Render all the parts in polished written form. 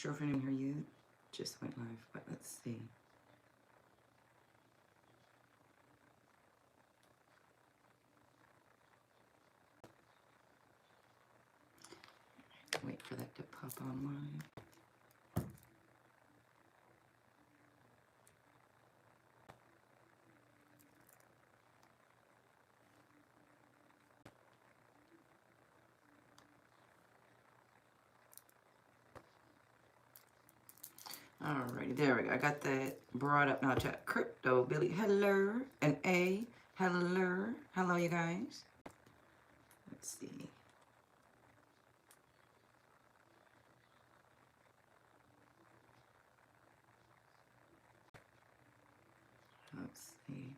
sure if anyone here yet. Just went live, but let's see. Wait for that to pop online. Alrighty, there we go. I got that brought up now to Crypto Billy. Hello, and A. Hello. Hello, you guys. Let's see. Let's see.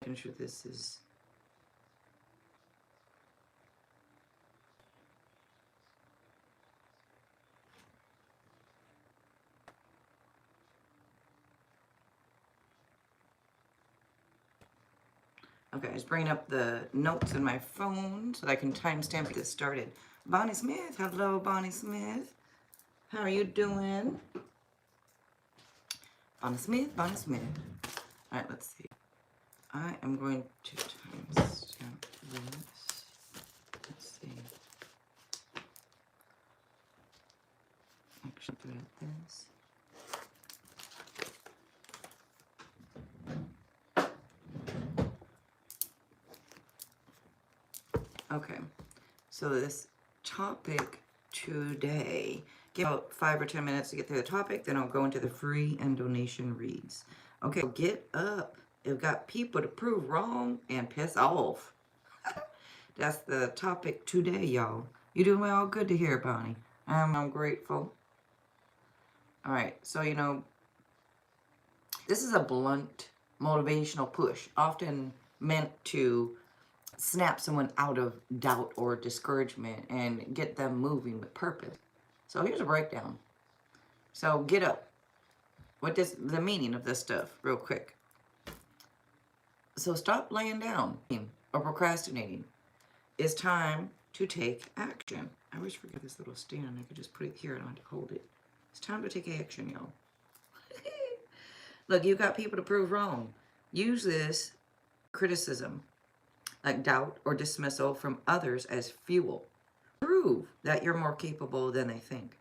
I'm sure this is. Okay, I was bringing up the notes in my phone so that I can timestamp this started. Bonnie Smith, hello, Bonnie Smith. How are you doing? Bonnie Smith, Bonnie Smith. All right, let's see. I am going to timestamp this. Let's see. Actually, put it this. Okay, so this topic today, give about 5 or 10 minutes to get through the topic, then I'll go into the free and donation reads. Okay, get up. You've got people to prove wrong and piss off. That's the topic today, y'all. You doing well? Good to hear, Bonnie. I'm grateful. All right, so you know, this is a blunt motivational push, often meant to snap someone out of doubt or discouragement and get them moving with purpose. So here's a breakdown. So get up. What is the meaning of this stuff real quick? So stop laying down or procrastinating. It's time to take action. I always forget this little stand. I could just put it here and I don't have to hold it. It's time to take action, y'all. Look, you got people to prove wrong. Use this criticism, like doubt or dismissal from others, as fuel. Prove that you're more capable than they think.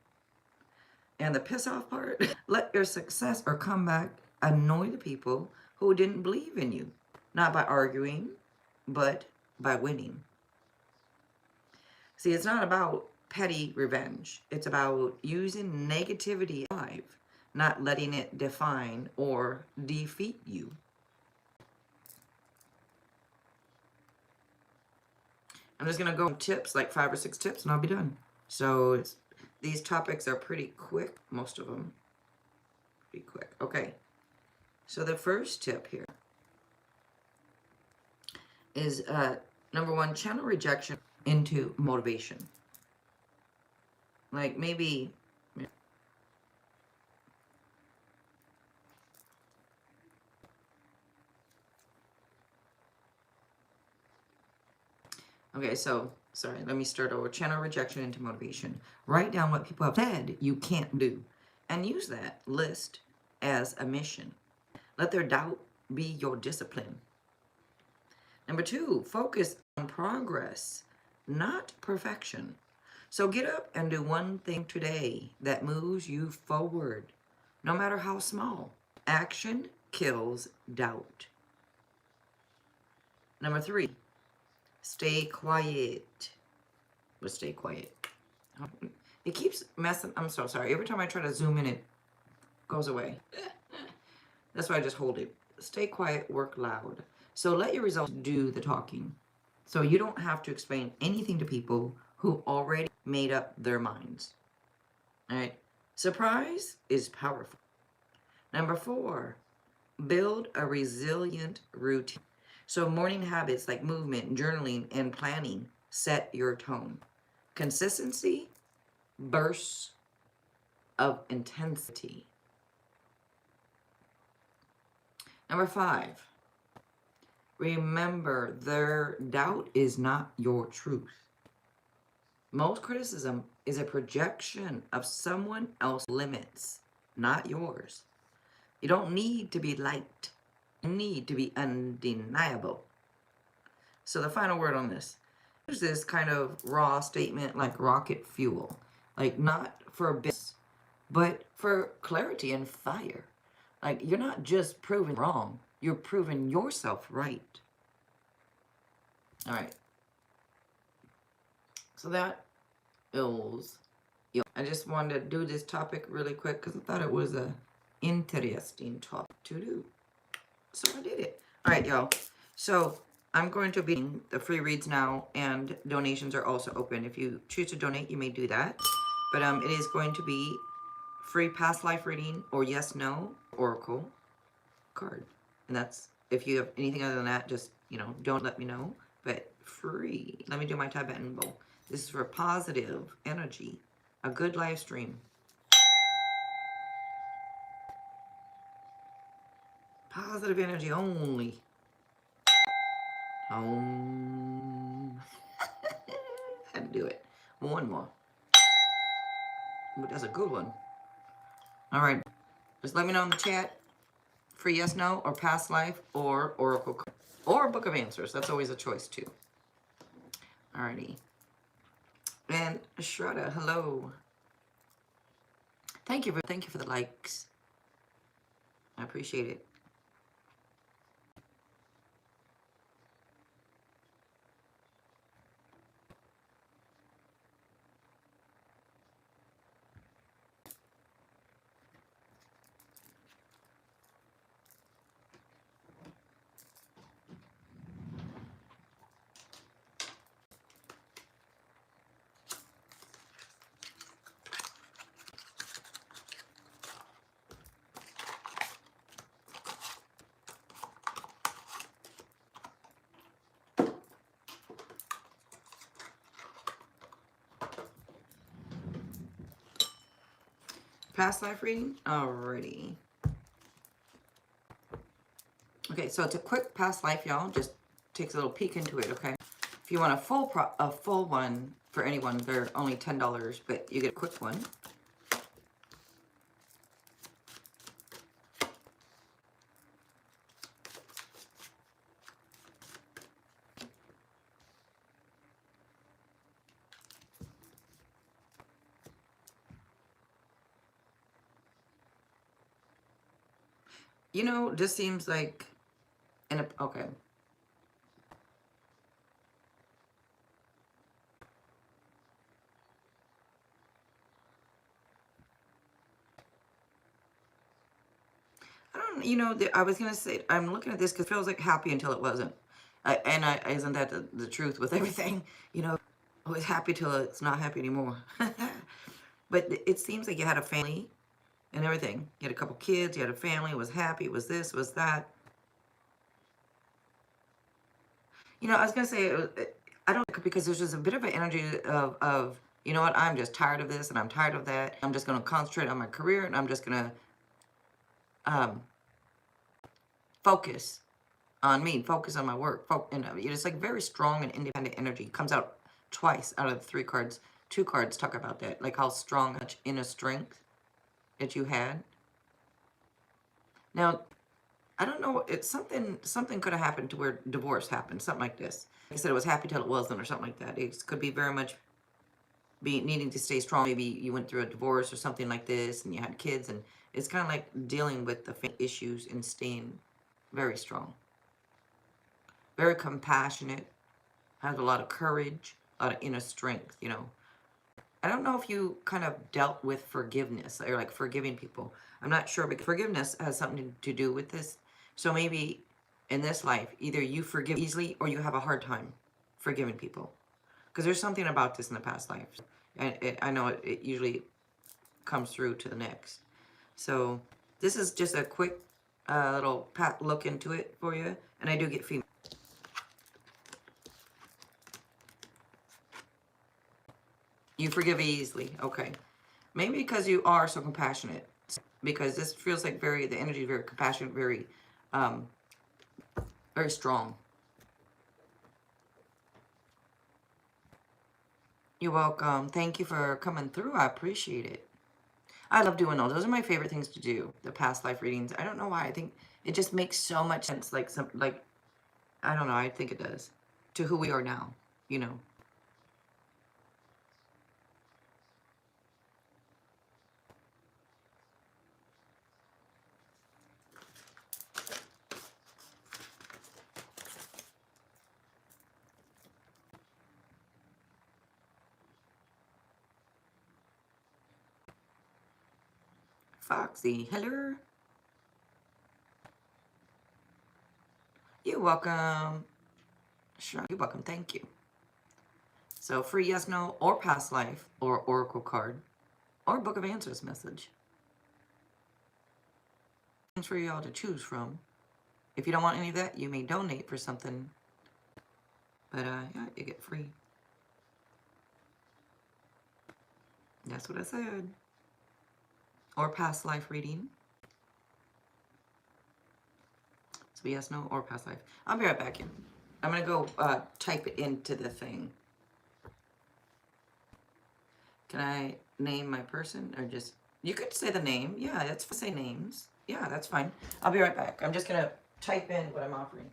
And the piss off part, let your success or comeback annoy the people who didn't believe in you. Not by arguing, but by winning. See, it's not about petty revenge. It's about using negativity alive, not letting it define or defeat you. I'm just going to go tips, like 5 or 6 tips, and I'll be done. So these topics are pretty quick, most of them. Pretty quick. Okay. So the first tip here is number 1, channel rejection into motivation. Like maybe okay, so sorry, let me start over. Channel rejection into motivation. Write down what people have said you can't do and use that list as a mission. Let their doubt be your discipline. Number 2, focus on progress, not perfection. So get up and do one thing today that moves you forward, no matter how small. Action kills doubt. Number 3, stay quiet. But stay quiet. It keeps messing. I'm so sorry. Every time I try to zoom in, it goes away. That's why I just hold it. Stay quiet, work loud. So let your results do the talking. So you don't have to explain anything to people who already made up their minds. All right. Surprise is powerful. Number 4, build a resilient routine. So morning habits like movement, journaling, and planning set your tone. Consistency, bursts of intensity. Number 5, remember their doubt is not your truth. Most criticism is a projection of someone else's limits, not yours. You don't need to be liked. You need to be undeniable. So the final word on this. Use this kind of raw statement like rocket fuel. Like not for business, but for clarity and fire. Like you're not just proving wrong. You're proving yourself right. All right. So that is... I just wanted to do this topic really quick because I thought it was a interesting topic to do. So I did it. All right, y'all. So I'm going to be the free reads now, and donations are also open. If you choose to donate, you may do that. But it is going to be free past life reading or yes, no, oracle card. And that's, if you have anything other than that, just, don't let me know. But free. Let me do my Tibetan bowl. This is for positive energy. A good live stream. Positive energy only. Had to do it. One more. But that's a good one. All right. Just let me know in the chat for yes, no, or past life, or oracle, or book of answers. That's always a choice too. Alrighty. And Shraddha, hello. Thank you for the likes. I appreciate it. Past life reading? Alrighty. Okay, so it's a quick past life, y'all. Just takes a little peek into it, okay? If you want a full one for anyone, they're only $10, but you get a quick one. Just seems like okay. I was going to say, I'm looking at this because it feels like happy until it wasn't. Isn't that the truth with everything? I was happy till it's not happy anymore. But it seems like you had a family and everything. You had a couple kids, you had a family, was happy, was this, was that. I was going to say, I don't, because there's just a bit of an energy of, you know what, I'm just tired of this and I'm tired of that. I'm just going to concentrate on my career and I'm just going to focus on me, focus on my work. And it's like very strong and independent energy. Comes out twice out of the 3 cards. 2 cards talk about that, like how strong, much inner strength that you had. Now, I don't know, it's something could have happened to where divorce happened, something like this. Like I said, it was happy till it wasn't, or something like that. It could be very much needing to stay strong. Maybe you went through a divorce or something like this, and you had kids, and it's kind of like dealing with the issues and staying very strong. Very compassionate, has a lot of courage, a lot of inner strength, I don't know if you kind of dealt with forgiveness or like forgiving people. I'm not sure, because forgiveness has something to do with this. So maybe in this life, either you forgive easily or you have a hard time forgiving people. Because there's something about this in the past life. And I know it usually comes through to the next. So this is just a quick little look into it for you. And I do get feedback. You forgive easily. Okay. Maybe because you are so compassionate. Because this feels like the energy is very compassionate, very strong. You're welcome. Thank you for coming through. I appreciate it. I love doing those. Those are my favorite things to do. The past life readings. I don't know why. I think it just makes so much sense. Like I don't know. I think it does to who we are now. You know. Foxy, hello. You're welcome. Sure, you're welcome. Thank you. So free yes, no, or past life, or oracle card, or book of answers message. Things for y'all to choose from. If you don't want any of that, you may donate for something. But yeah, you get free. That's what I said. Or past life reading. So yes, no, or past life. I'll be right back in. I'm gonna go type it into the thing. Can I name my person or just, you could say the name. Yeah, that's say names. Yeah, that's fine. I'll be right back. I'm just gonna type in what I'm offering.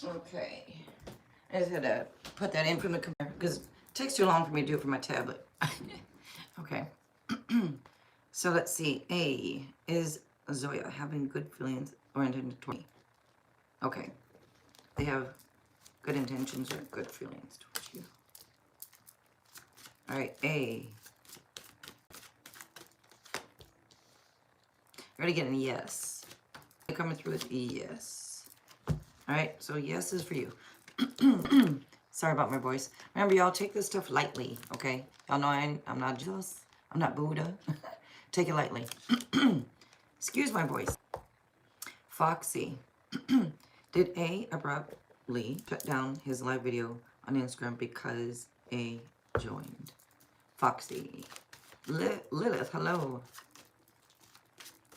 Okay. I just had to put that in from the computer because it takes too long for me to do it from my tablet. Okay. So let's see. A is Zoya having good feelings or intentions toward me? Okay. They have good intentions or good feelings towards you. All right. A. Ready? Get a yes. Coming through with yes. All right. So yes is for you. Sorry about my voice. Remember, y'all, take this stuff lightly, okay? Y'all know I'm not Jesus. I'm not Buddha. Take it lightly. Excuse my voice. Foxy. Did A abruptly shut down his live video on Instagram because A joined? Foxy. Lilith, hello.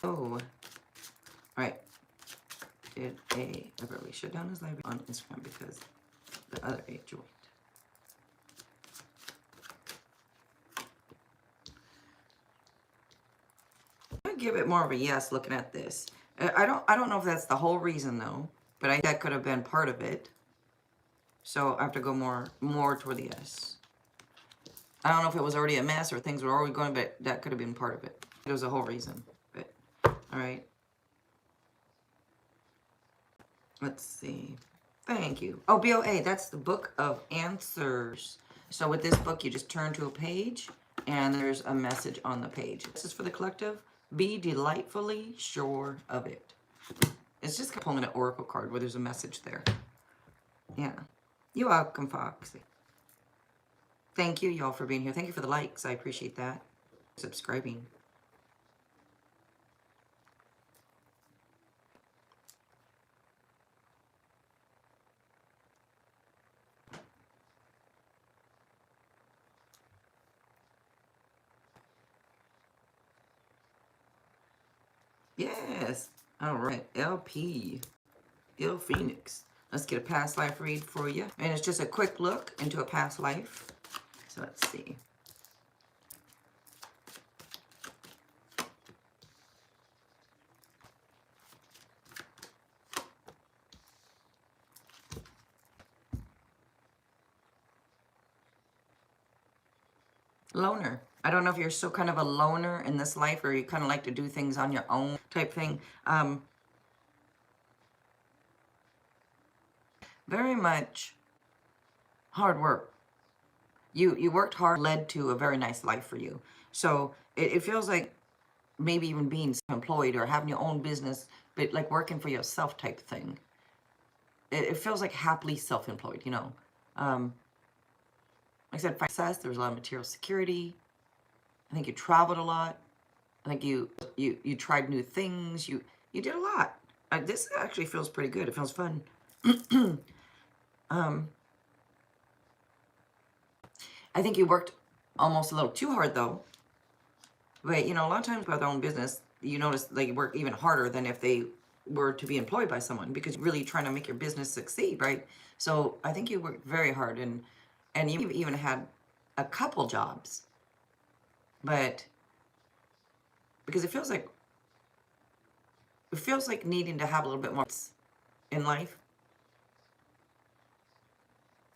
Oh. Alright. Did A abruptly shut down his live video on Instagram because the other A joined? I'm gonna give it more of a yes looking at this. I don't know if that's the whole reason though, but I think that could have been part of it. So I have to go more toward the yes. I don't know if it was already a mess or things were already going, but that could have been part of it. It was the whole reason. But all right. Let's see. Thank you. Oh, BOA, that's the book of answers. So with this book, you just turn to a page and there's a message on the page. This is for the collective. Be delightfully sure of it. It's just pulling an oracle card where there's a message there. Yeah. You're welcome, Foxy. Thank you, y'all, for being here. Thank you for the likes. I appreciate that. Subscribing. Yes. All right. LP. Il Phoenix. Let's get a past life read for you. And it's just a quick look into a past life. So let's see. Loner. I don't know if you're still kind of a loner in this life, or you kind of like to do things on your own type thing. Very much hard work. You worked hard, led to a very nice life for you. So it feels like maybe even being employed or having your own business, but like working for yourself type thing. It feels like happily self-employed, you know. Like I said, success, there was a lot of material security. I think you traveled a lot. I think you tried new things. You did a lot. This actually feels pretty good. It feels fun. I think you worked almost a little too hard though. But you know, a lot of times with their own business, you notice they work even harder than if they were to be employed by someone, because you're really trying to make your business succeed, right? So I think you worked very hard, and you even had a couple jobs, but because it feels like needing to have a little bit more in life.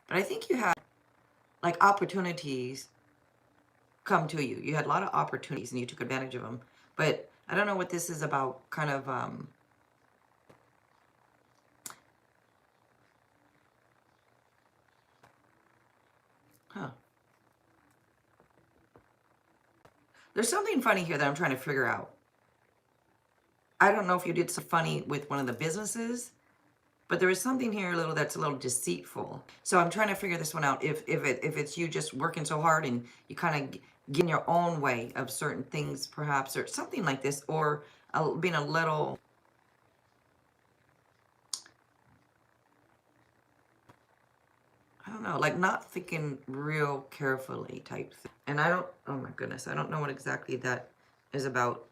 But I think you had like opportunities come to you. You had a lot of opportunities and you took advantage of them. But I don't know what this is about, kind of there's something funny here that I'm trying to figure out. I don't know if you did some funny with one of the businesses, but there is something here a little that's a little deceitful. So I'm trying to figure this one out. If it's you just working so hard and you kind of get in your own way of certain things, perhaps, or something like this, or being a little, I don't know, like not thinking real carefully type thing. And I don't, oh my goodness, I don't know what exactly that is about.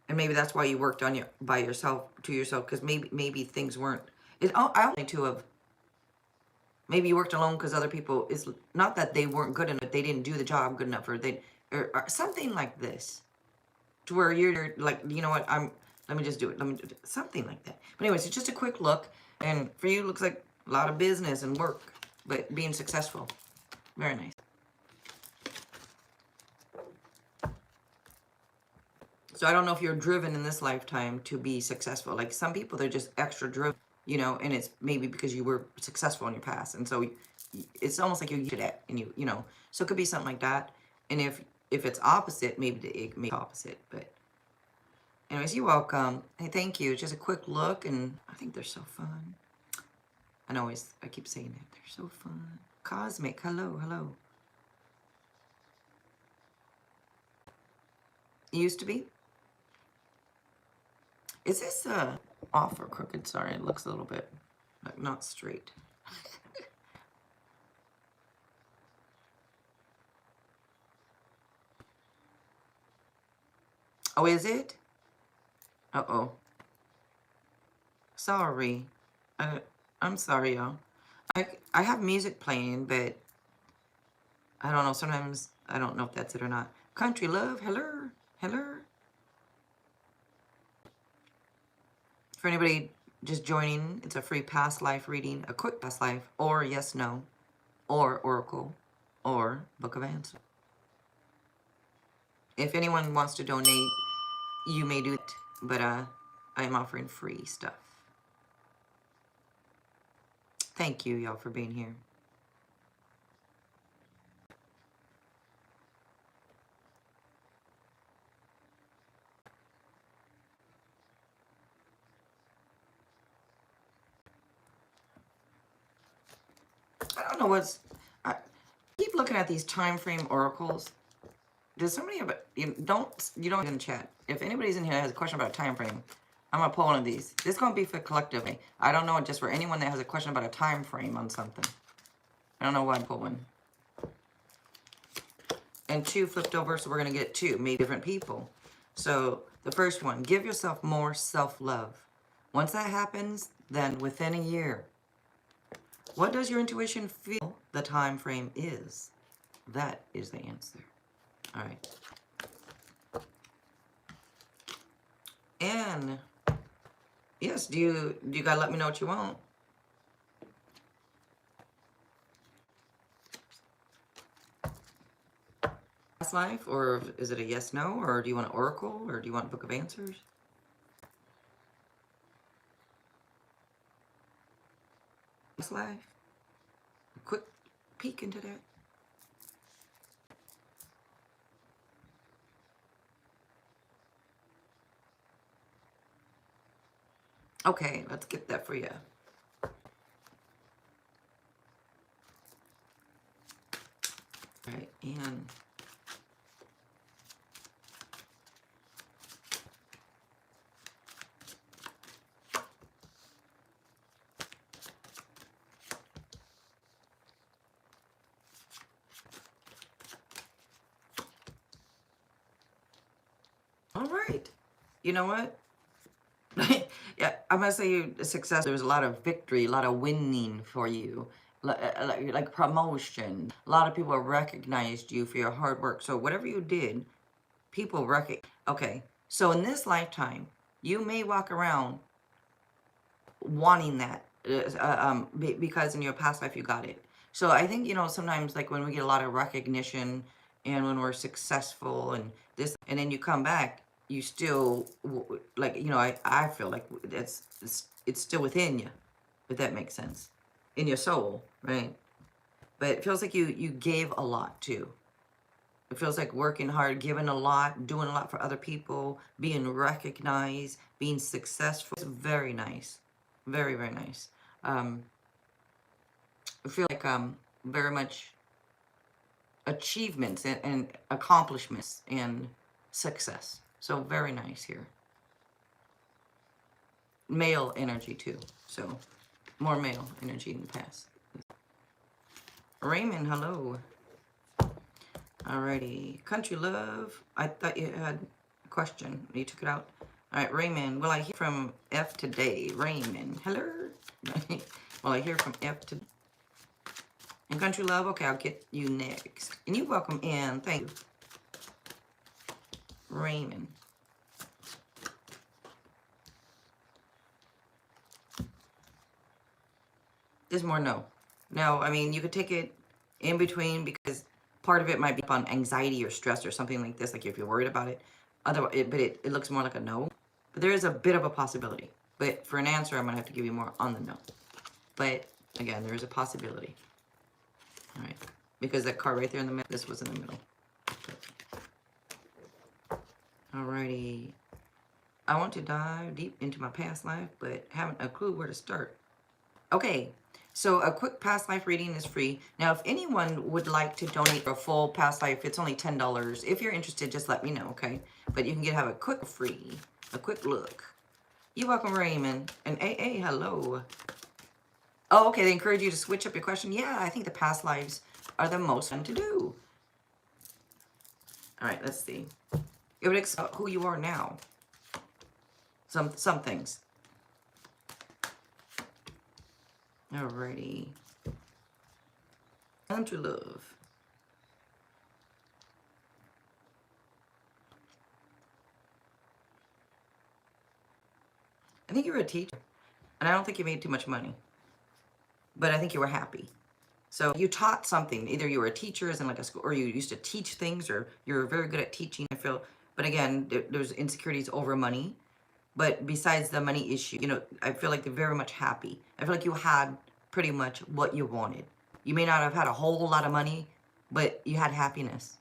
And maybe that's why you worked on your by yourself to yourself, because maybe things weren't. I only to have. Maybe you worked alone because other people, is not that they weren't good enough, they didn't do the job good enough, or they or something like this, to where you're like, you know what, let me just do it. Let me do it. Something like that. But anyways, it's just a quick look, and for you, it looks like a lot of business and work, but being successful. Very nice. So I don't know if you're driven in this lifetime to be successful. Like some people, they're just extra driven, you know, and it's maybe because you were successful in your past. And so it's almost like you're used to that, and you know, so it could be something like that. And if it's opposite, maybe it may be opposite. But anyways, you're welcome. Hey, thank you. Just a quick look, and I think they're so fun. I keep saying that. They're so fun. Cosmic, hello, hello. It used to be. Is this off or crooked? Sorry, it looks a little bit like not straight. Oh, is it? Uh-oh. Sorry. I'm sorry, y'all. I have music playing, but I don't know. Sometimes I don't know if that's it or not. Country love, hello, hello. For anybody just joining, it's a free past life reading, a quick past life, or yes, no, or oracle, or book of answers. If anyone wants to donate, you may do it, but I am offering free stuff. Thank you, y'all, for being here. I don't know what's. I keep looking at these time frame oracles. Does somebody have a, you don't in the chat. If anybody's in here that has a question about a time frame, I'm gonna pull one of these. This is gonna be for collectively. I don't know, just for anyone that has a question about a time frame on something. I don't know why I pull one. And two flipped over, so we're gonna get two, maybe different people. So the first one, give yourself more self-love. Once that happens, then within a year, what does your intuition feel the time frame is? That is the answer. All right. And yes, do you gotta let me know what you want? Past life, or is it a yes, no, or do you want an oracle, or do you want a book of answers? Past life. A quick peek into that. Okay, let's get that for you. All right, and all right. You know what? Yeah, I'm gonna say you success. There was a lot of victory, a lot of winning for you, like promotion. A lot of people recognized you for your hard work. So whatever you did, people recognize. Okay, so in this lifetime, you may walk around wanting that because in your past life you got it. So I think, you know, sometimes like when we get a lot of recognition and when we're successful and this, and then you come back, you still like, you know, I feel like it's still within you, if that makes sense, in your soul, right? But it feels like you gave a lot too. It feels like working hard, giving a lot, doing a lot for other people, being recognized, being successful. It's very nice. Very, very nice. I feel like very much achievements and accomplishments and success. So very nice here. Male energy too. So more male energy in the past. Raymond, hello. Alrighty. Country love. I thought you had a question. You took it out. All right, Raymond. Will I hear from F today? Raymond. Hello. Will I hear from F today? And country love. Okay, I'll get you next. And you welcome in. Thank you. Raymond. There's more no. No, I mean, you could take it in between because part of it might be on anxiety or stress or something like this, like if you're worried about it. Otherwise, but it looks more like a no. But there is a bit of a possibility. But for an answer, I'm going to have to give you more on the no. But again, there is a possibility. All right. Because that card right there in the middle, this was in the middle. Alrighty. I want to dive deep into my past life, but haven't a clue where to start. Okay. So a quick past life reading is free. Now, if anyone would like to donate for a full past life, it's only $10. If you're interested, just let me know, okay? But you can have a quick free, a quick look. You're welcome, Raymond. And AA, hello. Oh, okay, they encourage you to switch up your question. Yeah, I think the past lives are the most fun to do. All right, let's see. It would explain who you are now. Some things. Alrighty. Time to love. I think you were a teacher, and I don't think you made too much money, but I think you were happy. So you taught something. Either you were a teacher, as in like a school, or you used to teach things, or you were very good at teaching. I feel, but again, there's insecurities over money. But besides the money issue, you know, I feel like they're very much happy. I feel like you had pretty much what you wanted. You may not have had a whole lot of money, but you had happiness.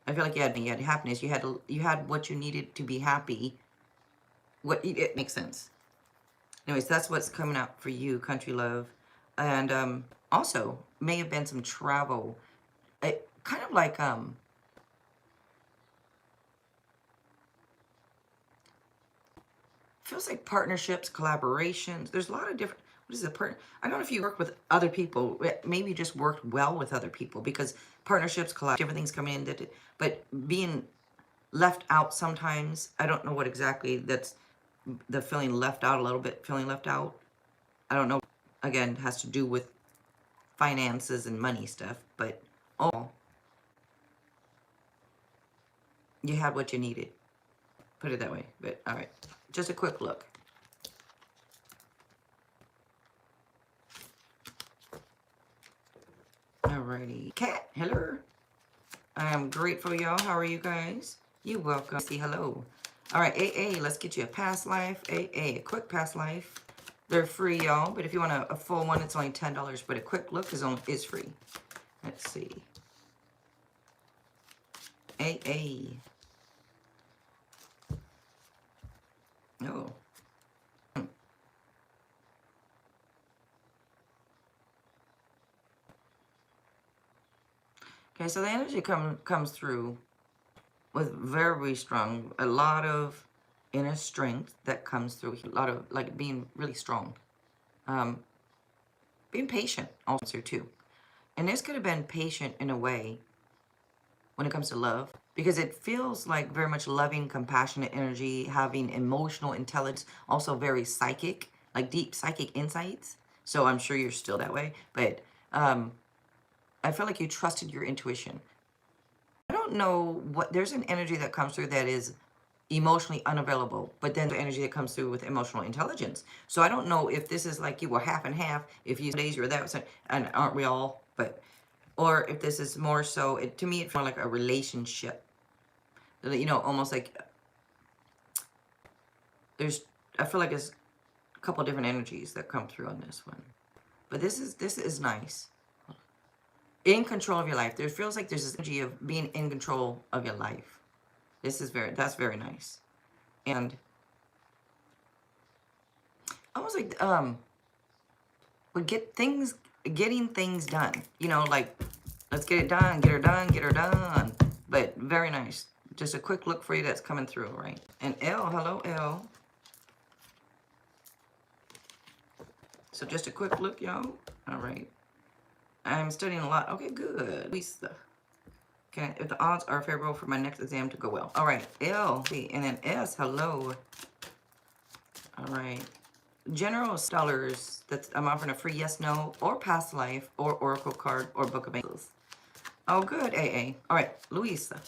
I feel like you had happiness. You had what you needed to be happy. It makes sense. Anyways, that's what's coming out for you, country love, and also may have been some travel. It kind of like feels like partnerships, collaborations. There's a lot of different, what is it? I don't know if you work with other people. Maybe you just worked well with other people because partnerships, different things come in. But being left out sometimes. I don't know what exactly that's the feeling left out a little bit, feeling left out. I don't know. Again, has to do with finances and money stuff, but oh, you had what you needed. Put it that way. But all right, just a quick look. Alrighty. Cat, hello. I am grateful, y'all. How are you guys? You welcome. See, hello. All right, AA, let's get you a past life. AA, a quick past life. They're free, y'all. But if you want a full one, it's only $10. But a quick look is free. Let's see. AA. Oh. Okay, so the energy comes through with very strong, a lot of inner strength that comes through, a lot of like being really strong, being patient also too. And this could have been patient in a way when it comes to love, because it feels like very much loving, compassionate energy, having emotional intelligence, also very psychic, like deep psychic insights. So I'm sure you're still that way, but I feel like you trusted your intuition. I don't know what, there's an energy that comes through that is emotionally unavailable, but then the energy that comes through with emotional intelligence. So I don't know if this is like you were half and half, if you days you're that, and aren't we all, but, or if this is more so, to me it feels like a relationship, you know, almost like I feel like there's a couple different energies that come through on this one, but this is nice. In control of your life. There feels like there's this energy of being in control of your life. That's very nice. And almost like getting things done. You know, like let's get it done, get her done, get her done. But very nice. Just a quick look for you that's coming through, right? And L, hello L. So just a quick look, y'all. All right. I'm studying a lot. Okay, good. Lisa. Okay, if the odds are favorable for my next exam to go well. All right, L, and then S, hello. All right. General Stellars, I'm offering a free yes, no, or past life, or oracle card, or book of angels. Oh, good, AA. All right, Louisa.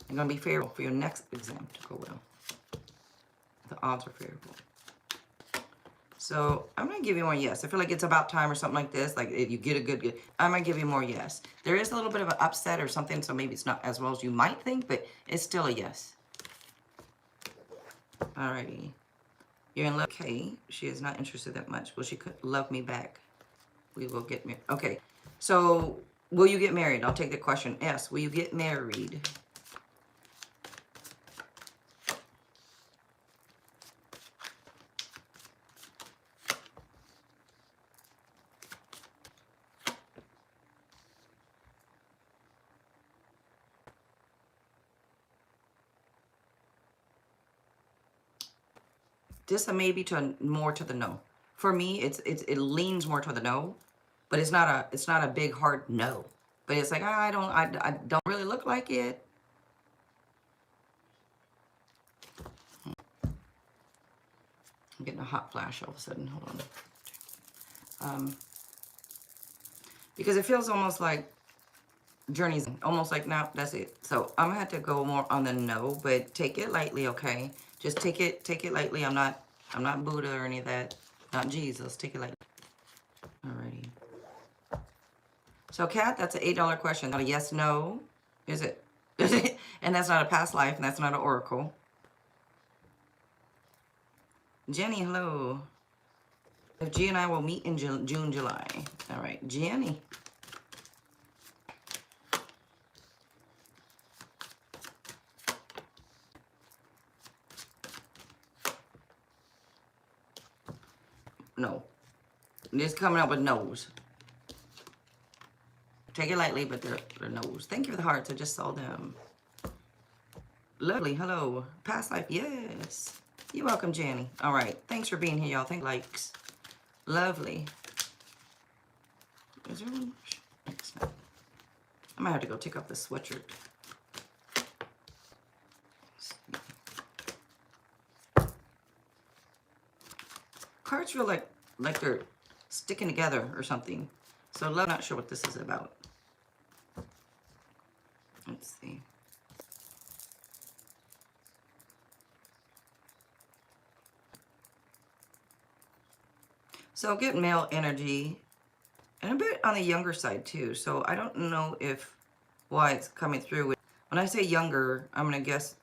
I'm going to be favorable for your next exam to go well. The odds are favorable. So I'm going to give you more yes. I feel like it's about time or something like this. Like if you get a good, I'm going to give you more yes. There is a little bit of an upset or something, so maybe it's not as well as you might think, but it's still a yes. Alrighty. You're in love. Okay. She is not interested that much. Well, she could love me back. We will get married. Okay. So will you get married? I'll take the question. Yes. Will you get married? This may to more to the no. For me, it leans more to the no, but it's not a big hard no. But it's like I don't really look like it. I'm getting a hot flash all of a sudden. Hold on. Because it feels almost like journeys, almost like now that's it. So I'm gonna have to go more on the no, but take it lightly, okay? Just take it lightly. I'm not Buddha or any of that. Not Jesus. Take it lightly. Alrighty. So Kat, that's an $8 question. Not a yes, no. Is it? And that's not a past life, and that's not an oracle. Jenny, hello. If G and I will meet in June, July. All right, Jenny. No. Just coming up with no's. Take it lightly, but they're no's. Thank you for the hearts. I just saw them. Lovely. Hello. Past life. Yes. You're welcome, Jenny. All right. Thanks for being here, y'all. Thank likes. Lovely. Is there one? I might have to go take off the sweatshirt. cards feel like they're sticking together or something. So I'm not sure what this is about. Let's see. So get male energy, and a bit on the younger side too. So I don't know if why it's coming through. When I say younger, I'm gonna guess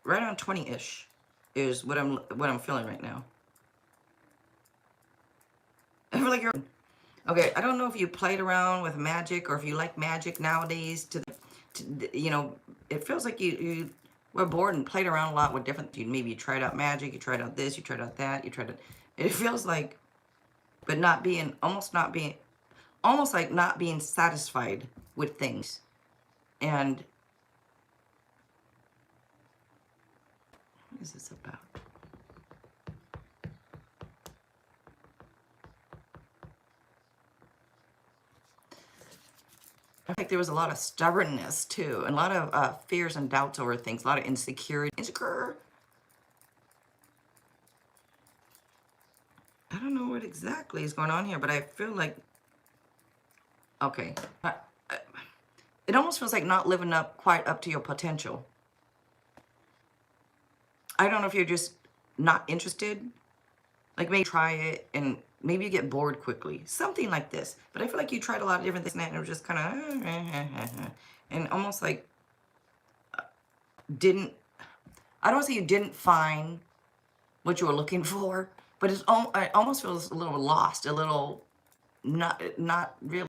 right on 20-ish is what I'm feeling right now. I feel like you're okay. I don't know if you played around with magic or if you like magic nowadays. You know, it feels like you were bored and played around a lot with different. Maybe you tried out magic, you tried out this, you tried out that, you tried it. It feels like, but almost like not being satisfied with things, and what is this about? I think there was a lot of stubbornness too, and a lot of fears and doubts over things, a lot of insecurity. Insecure. I don't know what exactly is going on here, but I feel like, okay, it almost feels like not living quite up to your potential. I don't know if you're just not interested. Like maybe try it and maybe you get bored quickly. Something like this. But I feel like you tried a lot of different things and it was just kind of, and almost like I don't want to say you didn't find what you were looking for, but it almost feels a little lost, a little not really.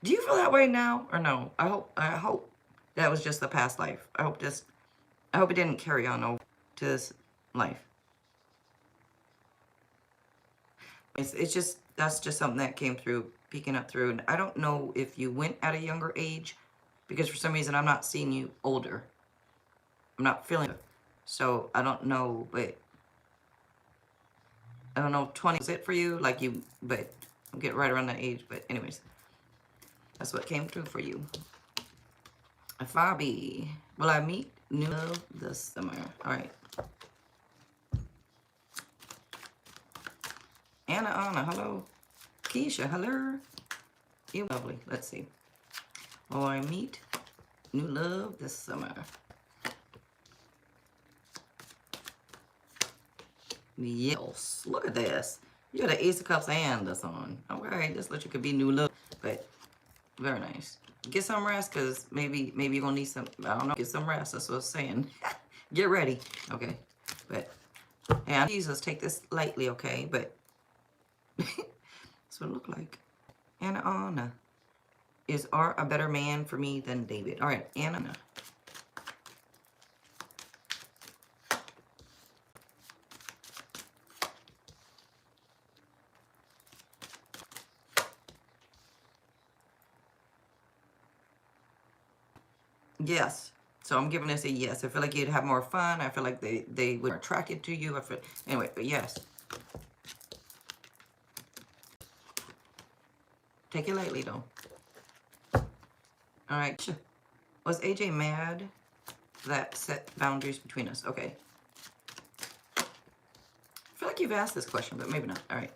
Do you feel that way now or no? I hope that was just the past life. I hope it didn't carry on over to this life. It's just, that's just something that came through, peeking up through. And I don't know if you went at a younger age, because for some reason I'm not seeing you older. I'm not feeling it. So I don't know, but I don't know if 20 is it for you, like you, but I'm getting right around that age. But anyways, that's what came through for you. Fabi, will I meet new love this summer? All right. Anna, hello. Keisha, hello. You lovely. Let's see. Will I meet new love this summer? Yes. Look at this. You got an Ace of Cups and this on. Okay, this looks like it could be new love, but very nice. Get some rest, because maybe you're gonna need some, I don't know, get some rest. That's what I'm saying. Get ready. Okay. But and Jesus, take this lightly, okay? But that's what it looked like. Anna is Art a better man for me than David? All right, Anna. Yes. So I'm giving this a yes. I feel like you'd have more fun. I feel like they would be attracted to you. I feel, anyway, but yes. Take it lightly, though. All right. Was AJ mad that set boundaries between us? Okay. I feel like you've asked this question, but maybe not. All right.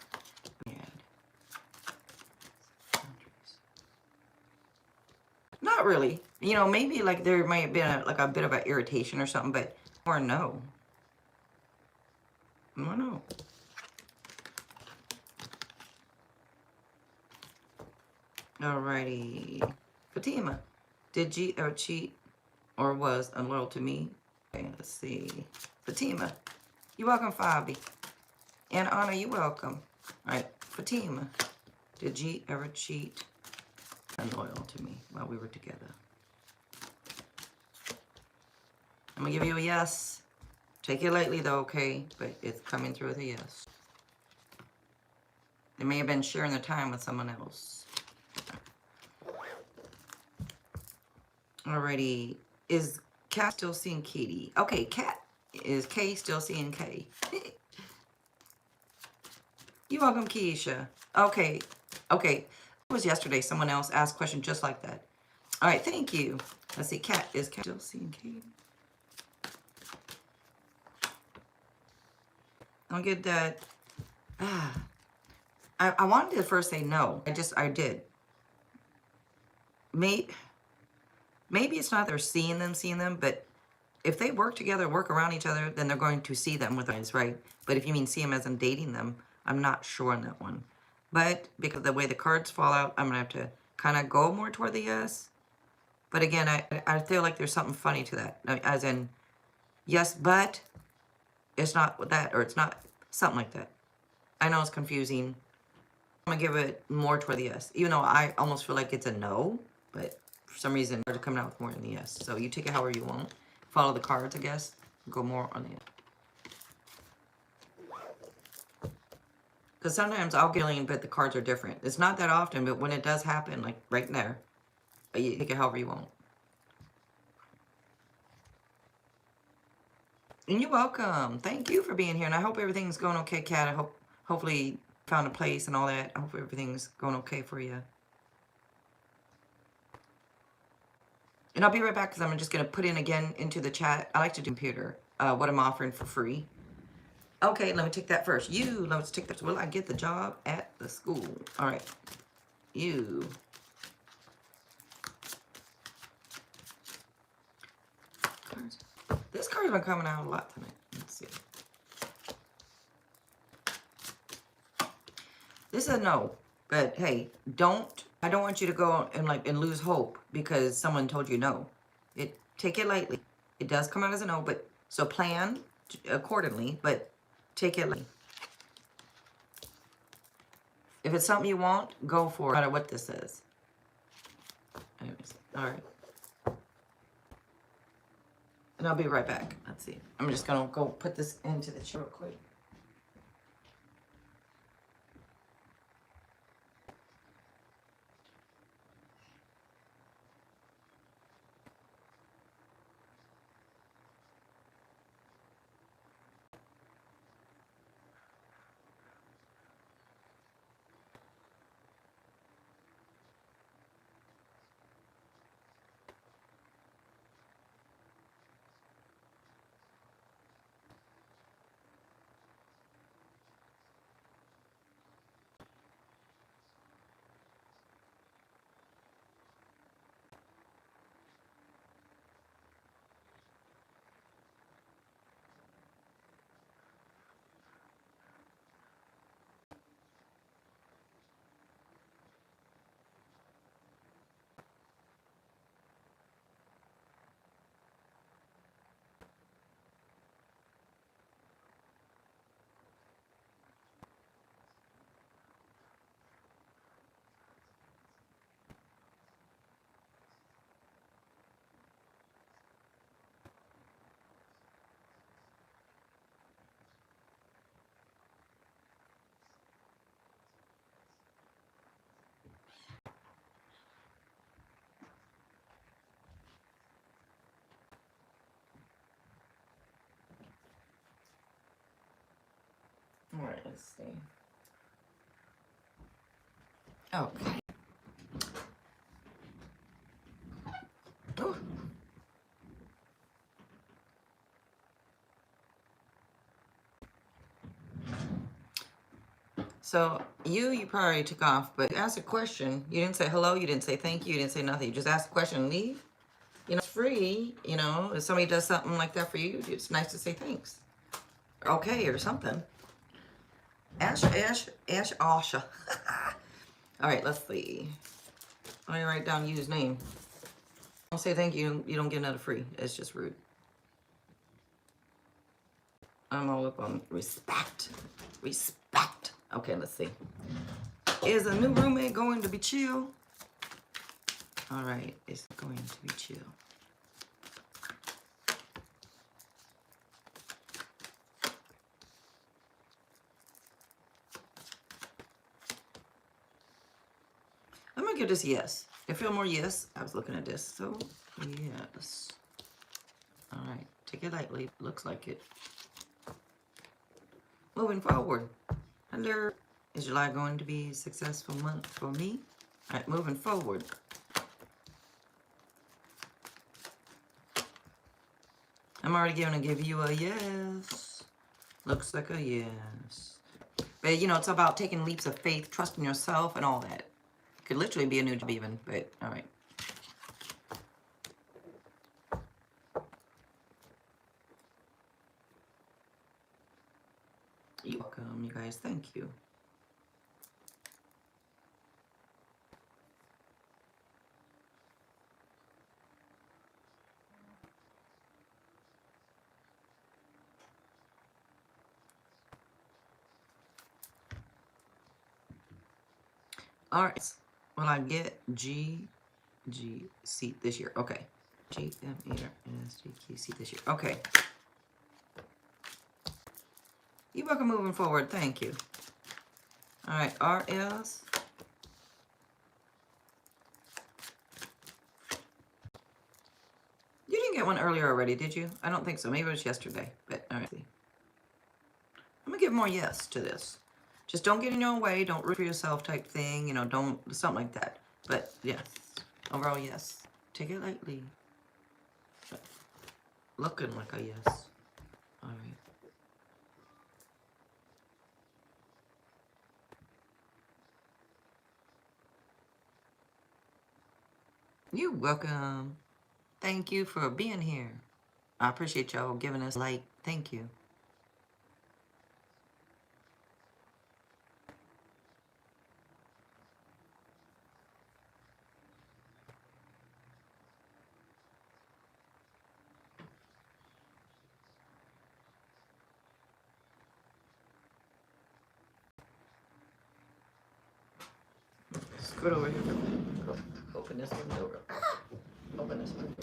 Not really. You know, maybe like there might have been a bit of an irritation or something, but or no. I don't know. Alrighty. Fatima, did G ever cheat or was unloyal to me? Okay, let's see. Fatima, you welcome, Fabi. And Anna, you welcome. Alright, Fatima, did G ever cheat unloyal to me while we were together? I'm gonna give you a yes. Take it lightly though, okay? But it's coming through with a yes. They may have been sharing their time with someone else. Alrighty. Is Kat still seeing Katie? Okay, Kat. Is Kay still seeing Kay? You're welcome, Keisha. Okay. Okay. It was yesterday. Someone else asked a question just like that. All right. Thank you. Let's see. Kat. Is Kat still seeing Katie? I'll get that. I wanted to first say no. I did. Maybe it's not they're seeing them, but if they work together, work around each other, then they're going to see them with eyes, right? But if you mean see them as in dating them, I'm not sure on that one. But because of the way the cards fall out, I'm going to have to kind of go more toward the yes. But again, I feel like there's something funny to that. As in, yes, but it's not that, or it's not something like that. I know it's confusing. I'm going to give it more toward the yes. Even though I almost feel like it's a no. But for some reason, they're coming out with more than the yes. So you take it however you want. Follow the cards, I guess. Go more on the yes. Because sometimes I'll get a feeling, but the cards are different. It's not that often, but when it does happen, like right there, you take it however you want. And you're welcome. Thank you for being here. And I hope everything's going okay, Kat. Hopefully found a place and all that. I hope everything's going okay for you. And I'll be right back because I'm just going to put in again into the chat. I like to do computer, what I'm offering for free. Okay, let me take that first. Let's take that. Will I get the job at the school? All right. You. Cards. This card's been coming out a lot tonight. Let's see. This is a no. But hey, I don't want you to go and lose hope because someone told you no. Take it lightly. It does come out as a no, but so plan accordingly, but take it lightly. If it's something you want, go for it, no matter what this is. Anyways, all right. And I'll be right back. Let's see. I'm just gonna go put this into the chair real quick. All right, let's see. Okay. Oh. So you probably took off, but ask a question. You didn't say hello. You didn't say thank you. You didn't say nothing. You just asked a question and leave. You know, it's free. You know, if somebody does something like that for you, it's nice to say thanks. Okay, or something. Asha. All right, let's see. Let me write down use name. Don't say thank you. You don't get another free. It's just rude. I'm all up on respect. Respect. Okay, let's see. Is a new roommate going to be chill? All right, it's going to be chill. I'm gonna give this yes. I feel more yes. I was looking at this, so yes. All right, take it lightly. Looks like it. Moving forward. Hello. Is July going to be a successful month for me? All right, moving forward. I'm already going to give you a yes. Looks like a yes. But, you know, it's about taking leaps of faith, trusting yourself and all that. Could literally be a new job even, but all right. You're welcome, you guys. Thank you. All right. Will I get GGC this year? Okay. GMARSGQC this year. Okay. You're welcome moving forward. Thank you. All right. RS. You didn't get one earlier already, did you? I don't think so. Maybe it was yesterday. But all right. I'm going to give more yes to this. Just don't get in your own way. Don't root for yourself type thing. You know, don't, something like that. But yes. Overall, yes. Take it lightly. But looking like a yes. All right. You're welcome. Thank you for being here. I appreciate y'all giving us light. Thank you. Scoot over here. Go. Open this window. Open this window.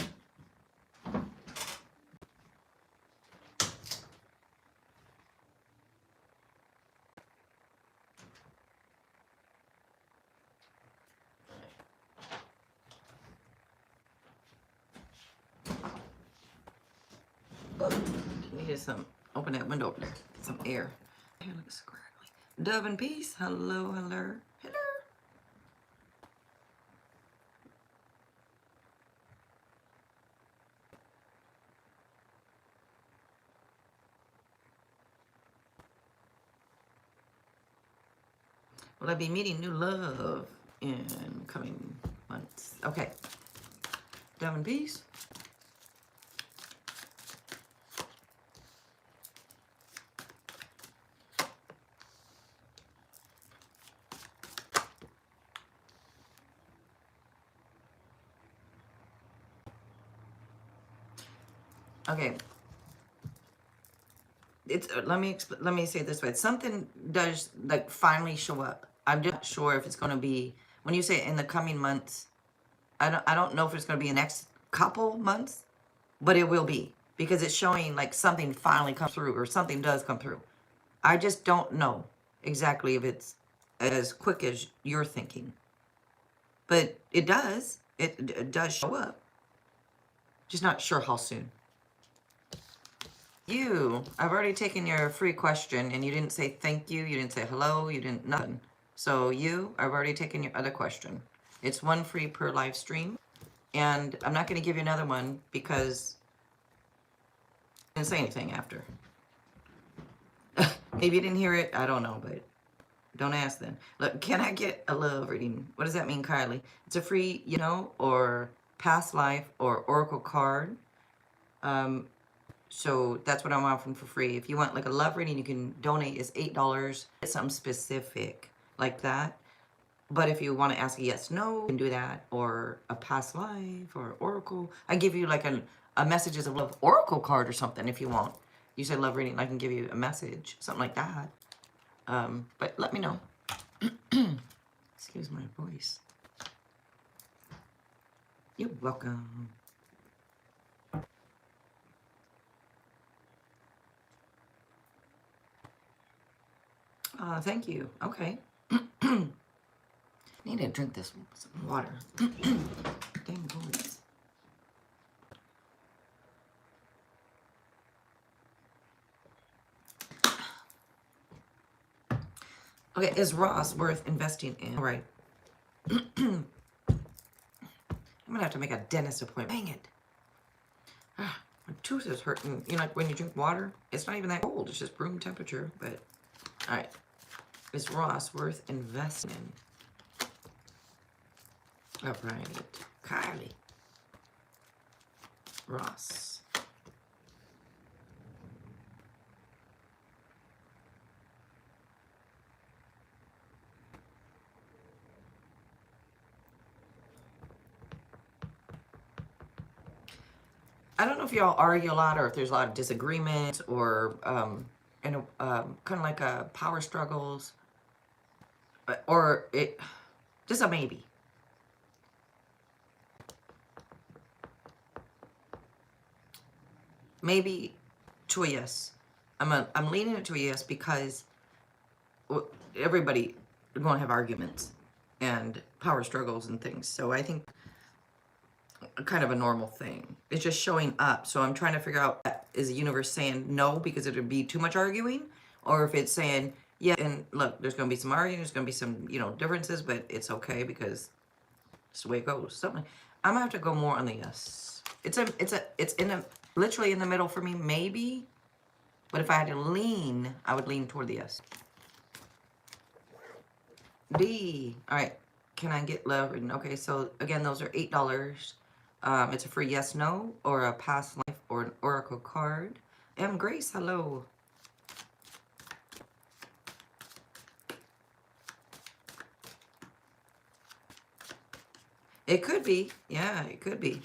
Needed some. Open that window up there. Get some air. Hair looks scraggly. Dove and peace. Hello, hello, hello. Will I be meeting new love in coming months? Okay. Dove and peace. Okay. It's let me say it this way. Something does like finally show up. I'm just not sure if it's going to be when you say in the coming months. I don't know if it's going to be the next couple months, but it will be because it's showing like something finally comes through or something does come through. I just don't know exactly if it's as quick as you're thinking, but it does. It does show up. Just not sure how soon. I've already taken your free question and you didn't say thank you. You didn't say hello. You didn't, nothing. So I've already taken your other question. It's one free per live stream. And I'm not going to give you another one because I didn't say anything after. Maybe you didn't hear it. I don't know, but don't ask then. Look, can I get a love reading? What does that mean, Kylie? It's a free, or past life or oracle card. So that's what I'm offering for free. If you want like a love reading, you can donate. It's $8. It's something specific like that. But if you want to ask a yes, no, you can do that. Or a past life or oracle. I give you like a messages of love oracle card or something if you want. You say love reading, I can give you a message, something like that. But let me know. Excuse my voice. You're welcome. Thank you. Okay. Need to drink this some water. Dang voice. Okay, is Ross worth investing in? All right. I'm gonna have to make a dentist appointment. Dang it. My tooth is hurting. You know, like when you drink water, it's not even that cold. It's just room temperature. But, all right. Is Ross worth investing in? All right. Kylie. Ross. I don't know if y'all argue a lot or if there's a lot of disagreement or, kind of like power struggles. Or it, just a maybe. Maybe to a yes. I'm leaning it to a yes because everybody is going to have arguments and power struggles and things. So I think kind of a normal thing. It's just showing up. So I'm trying to figure out, is the universe saying no because it would be too much arguing? Or if it's saying, yeah, and look, there's going to be some arguing, there's going to be some, you know, differences, but it's okay because it's the way it goes. Something. I'm going to have to go more on the yes. It's in a, literally in the middle for me, maybe. But if I had to lean, I would lean toward the yes. D. All right. Can I get love? Okay, so again, those are $8. It's a free yes, no, or a past life, or an oracle card. M. Grace, hello. It could be. Yeah, it could be.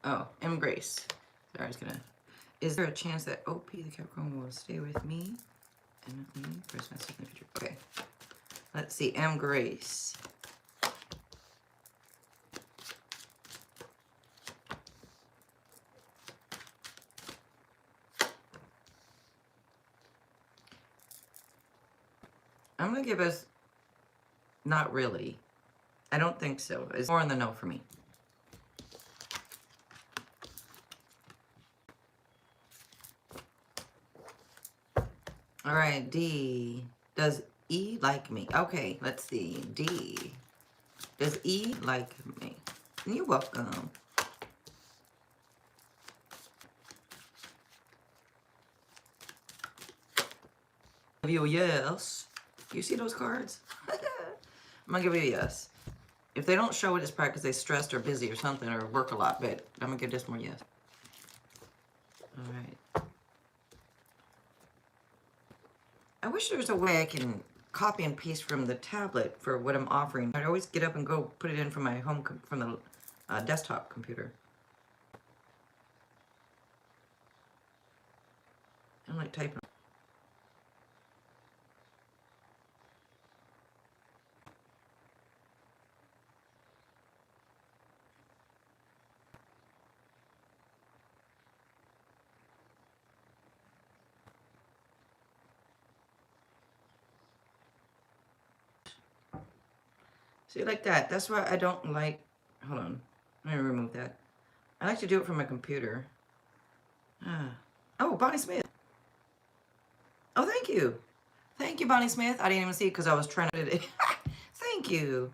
Oh, M. Grace. Sorry, I was gonna. Is there a chance that OP the Capricorn will stay with me? And with me? First message in the future. Okay. Let's see. M. Grace. I'm gonna give us not really. I don't think so. It's more in the no for me. All right, D. Does E like me? Okay, let's see. D. Does E like me? You're welcome. Give you a yes. You see those cards? I'm gonna give you a yes. If they don't show it, it's probably because they stressed or busy or something or work a lot, but I'm gonna give this more yes. All right. I wish there was a way I can copy and paste from the tablet for what I'm offering. I'd always get up and go put it in from my home, from the desktop computer. I'm like typing. See, like that. That's why I don't like... Hold on. Let me remove that. I like to do it from my computer. Oh, Bonnie Smith. Oh, thank you. Thank you, Bonnie Smith. I didn't even see it because I was trying to... Thank you.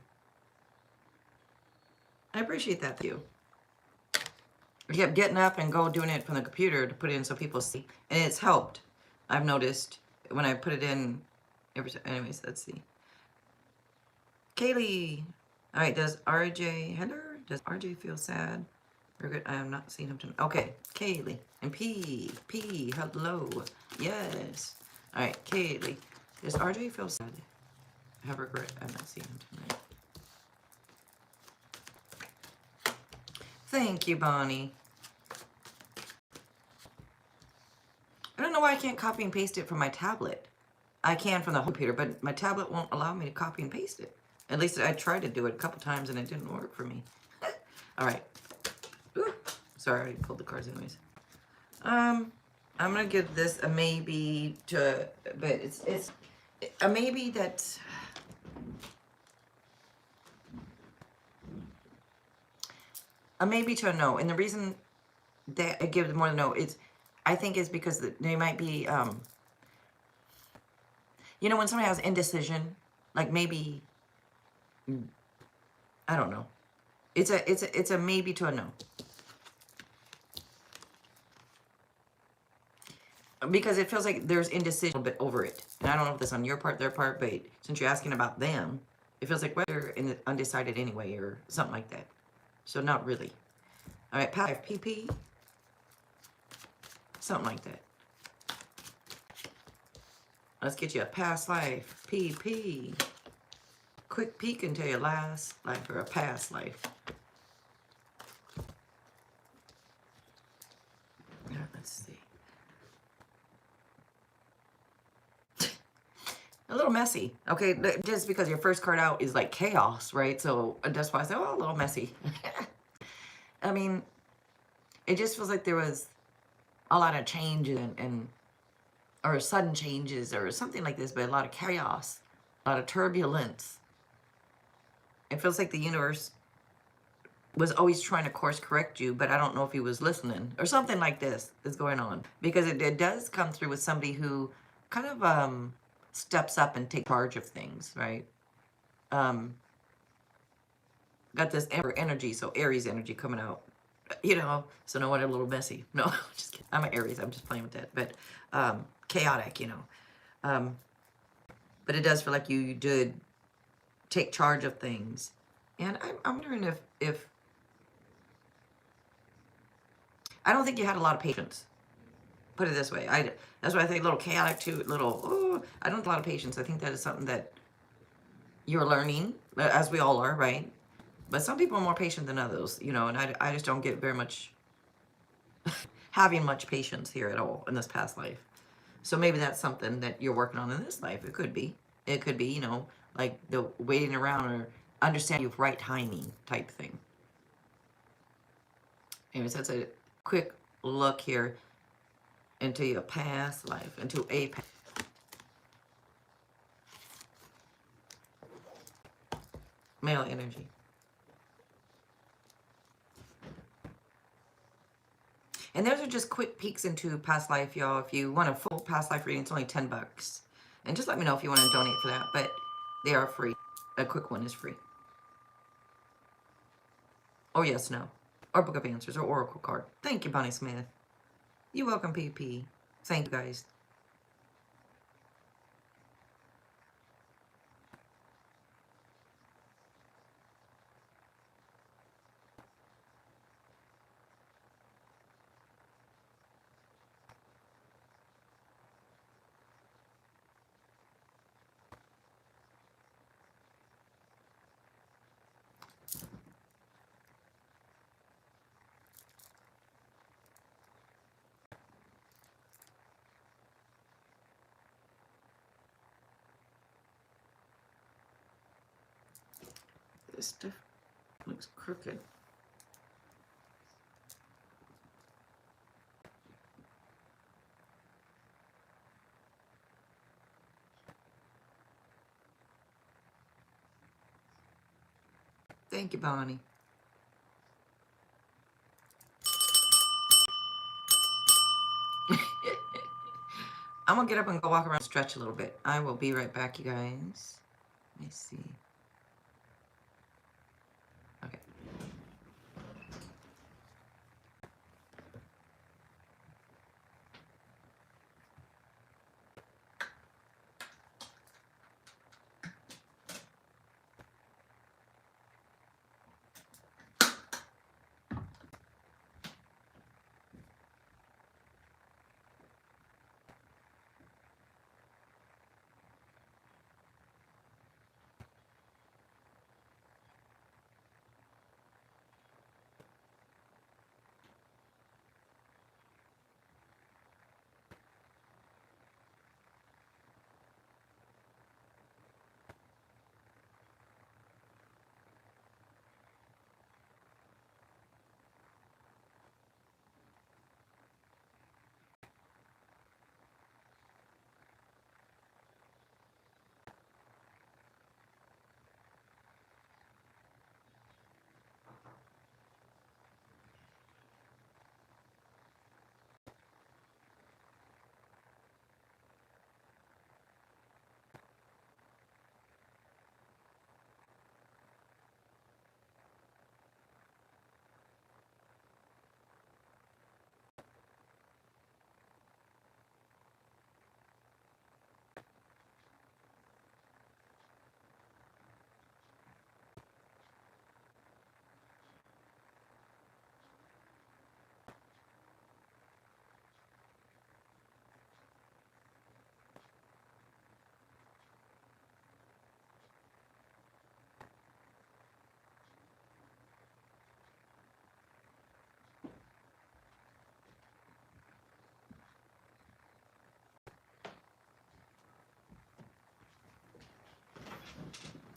I appreciate that. Thank you. I kept getting up and doing it from the computer to put it in so people see. And it's helped. I've noticed when I put it in... Anyways, let's see. Kaylee. All right, does RJ... Hello? Does RJ feel sad? We're good. I have not seen him tonight. Okay, Kaylee. And P. Hello. Yes. All right, Kaylee. Does RJ feel sad? Have regret. I have not seen him tonight. Thank you, Bonnie. I don't know why I can't copy and paste it from my tablet. I can from the computer, but my tablet won't allow me to copy and paste it. At least I tried to do it a couple times and it didn't work for me. All right. Ooh, sorry, I already pulled the cards anyways. I'm gonna give this a maybe to, but it's a maybe that a maybe to a no. And the reason that it gives more than no is, I think, is because they might be, you know, when somebody has indecision, like maybe, I don't know. It's a maybe to a no. Because it feels like there's indecision a little bit over it. And I don't know if that's on your part, their part, but since you're asking about them, it feels like they're undecided anyway or something like that. So not really. All right, past life, PP. Something like that. Let's get you a past life, PP. Quick peek into your last life or a past life. Let's see. A little messy, okay? Just because your first card out is like chaos, right? So that's why I said, oh, a little messy. I mean, it just feels like there was a lot of changes or sudden changes or something like this, but a lot of chaos, a lot of turbulence. It feels like the universe was always trying to course correct you, but I don't know if he was listening or something like this is going on, because it does come through with somebody who kind of steps up and takes charge of things, right? Got this Emperor energy, so Aries energy coming out, you know, so no wonder a little messy. No, just kidding. I'm an Aries, I'm just playing with that, but chaotic, you know. But it does feel like you did take charge of things. And I'm wondering if I don't think you had a lot of patience. Put it this way. That's why I think a little chaotic too, I don't have a lot of patience. I think that is something that you're learning, as we all are, right? But some people are more patient than others, you know, and I just don't get very much, having much patience here at all in this past life. So maybe that's something that you're working on in this life. It could be. It could be, you know, like the waiting around or understanding of right timing type thing. Anyways, that's a quick look here into your past life, into a past. Male energy. And those are just quick peeks into past life, y'all. If you want a full past life reading, it's only 10 bucks. And just let me know if you want to donate for that, but they are free. A quick one is free. Or yes, no. Or Book of Answers or Oracle card. Thank you, Bonnie Smith. You're welcome, PP. Thank you, guys. This stuff looks crooked. Thank you, Bonnie. I'm gonna get up and go walk around and stretch a little bit. I will be right back, you guys. Let me see. Okay.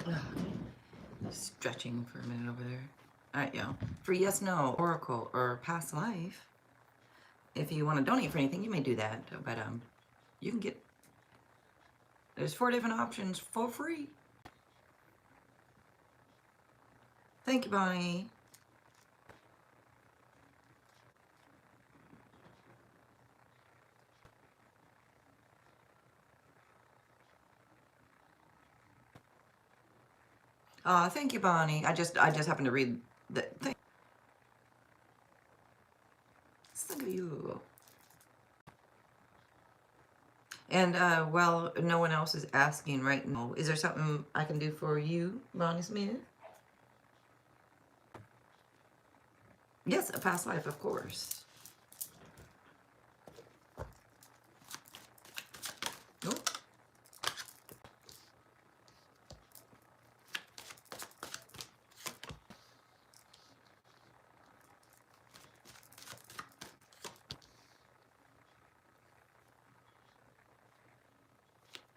Ugh, stretching for a minute over there. All right, y'all. For yes, no, oracle, or past life, if you want to donate for anything, you may do that. But you can get, there's 4 different options for free. Thank you, Bonnie. Thank you, Bonnie. I just happened to read the thing. Look at you. And well, no one else is asking right now. Is there something I can do for you, Bonnie Smith? Yes, a past life, of course. Oh.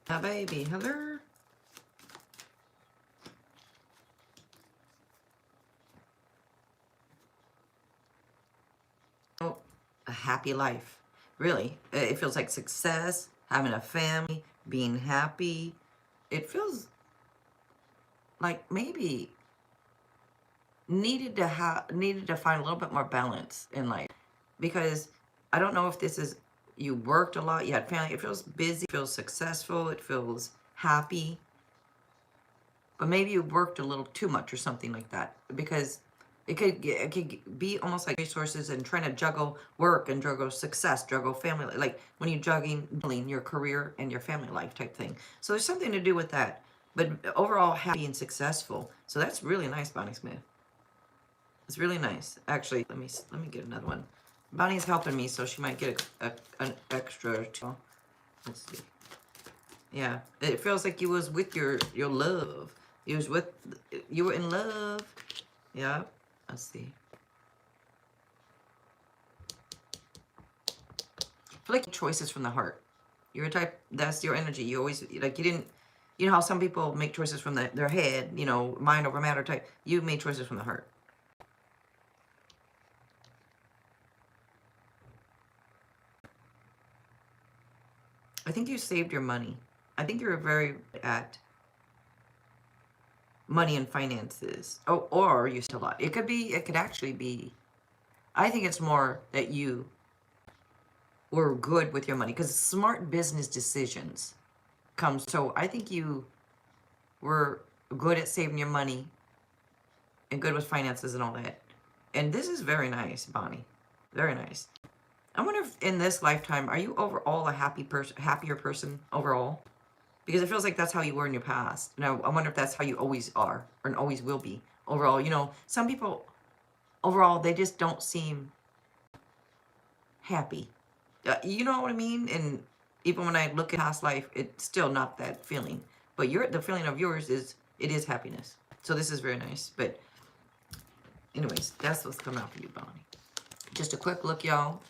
My baby, hello. Oh, a happy life. Really, it feels like success, having a family, being happy. It feels like maybe needed to find a little bit more balance in life, because I don't know if this is, you worked a lot, you had family, it feels busy, it feels successful, it feels happy, but maybe you worked a little too much or something like that, because it could be almost like resources and trying to juggle work and juggle success, juggle family, like when you're juggling your career and your family life type thing. So there's something to do with that, but overall happy and successful. So that's really nice, Bonnie Smith. It's really nice. Actually, let me get another one. Bonnie's helping me, so she might get an extra too. Let's see. Yeah, it feels like you was with your love. You were in love. Yeah. Let's see. I feel like choices from the heart. You're a type, that's your energy. You always, like, you didn't, you know how some people make choices from their head, you know, mind over matter type. You made choices from the heart. I think you saved your money. I think you're very at money and finances. Oh, or you still a lot. It could actually be, I think it's more that you were good with your money, because smart business decisions comes. So I think you were good at saving your money and good with finances and all that. And this is very nice, Bonnie. Very nice. I wonder if in this lifetime, are you overall a happier person overall? Because it feels like that's how you were in your past. Now, I wonder if that's how you always are or always will be overall. You know, some people overall, they just don't seem happy. You know what I mean? And even when I look at past life, it's still not that feeling. But the feeling of yours is, it is happiness. So this is very nice. But anyways, that's what's coming out for you, Bonnie. Just a quick look, y'all.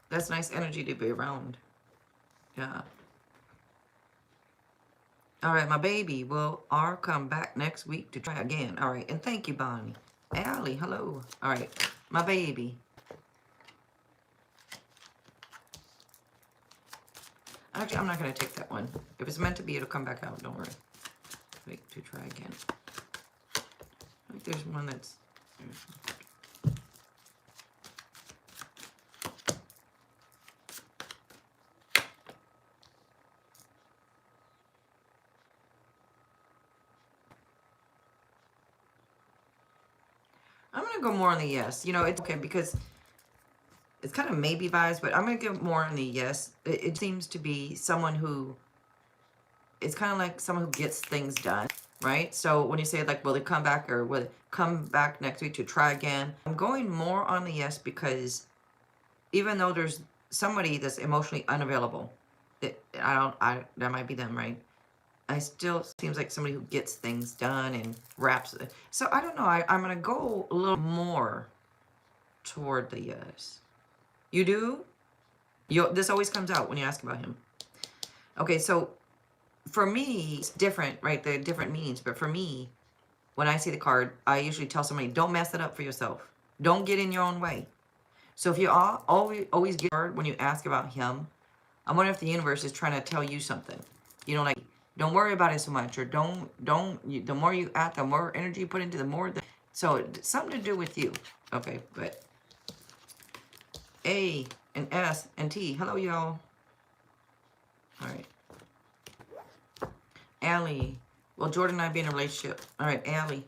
That's nice energy to be around. Yeah. All right, my baby will come back next week to try again. All right, and thank you, Bonnie. Allie, hello. All right, my baby. Actually, I'm not going to take that one. If it's meant to be, it'll come back out. Don't worry. Wait to try again. I think there's one that's... I'm going to go more on the yes. You know, it's okay because it's kind of maybe vibes, but I'm going to give more on the yes. It seems to be someone who, it's kind of like someone who gets things done, right? So when you say like, will they come back or will they come back next week to try again? I'm going more on the yes because even though there's somebody that's emotionally unavailable, that might be them, right? I still seems like somebody who gets things done and wraps it. So I don't know. I'm going to go a little more toward the yes. You do? This always comes out when you ask about him. Okay, so for me, it's different, right? They're different meanings. But for me, when I see the card, I usually tell somebody, don't mess it up for yourself. Don't get in your own way. So if you always get a card when you ask about him, I wonder if the universe is trying to tell you something. You know, like, don't worry about it so much, or the more you act, the more energy you put into, the more, so it's something to do with you. Okay, but A and S and T. Hello, y'all. All right. Allie. Well, Jordan and I be in a relationship. All right, Allie.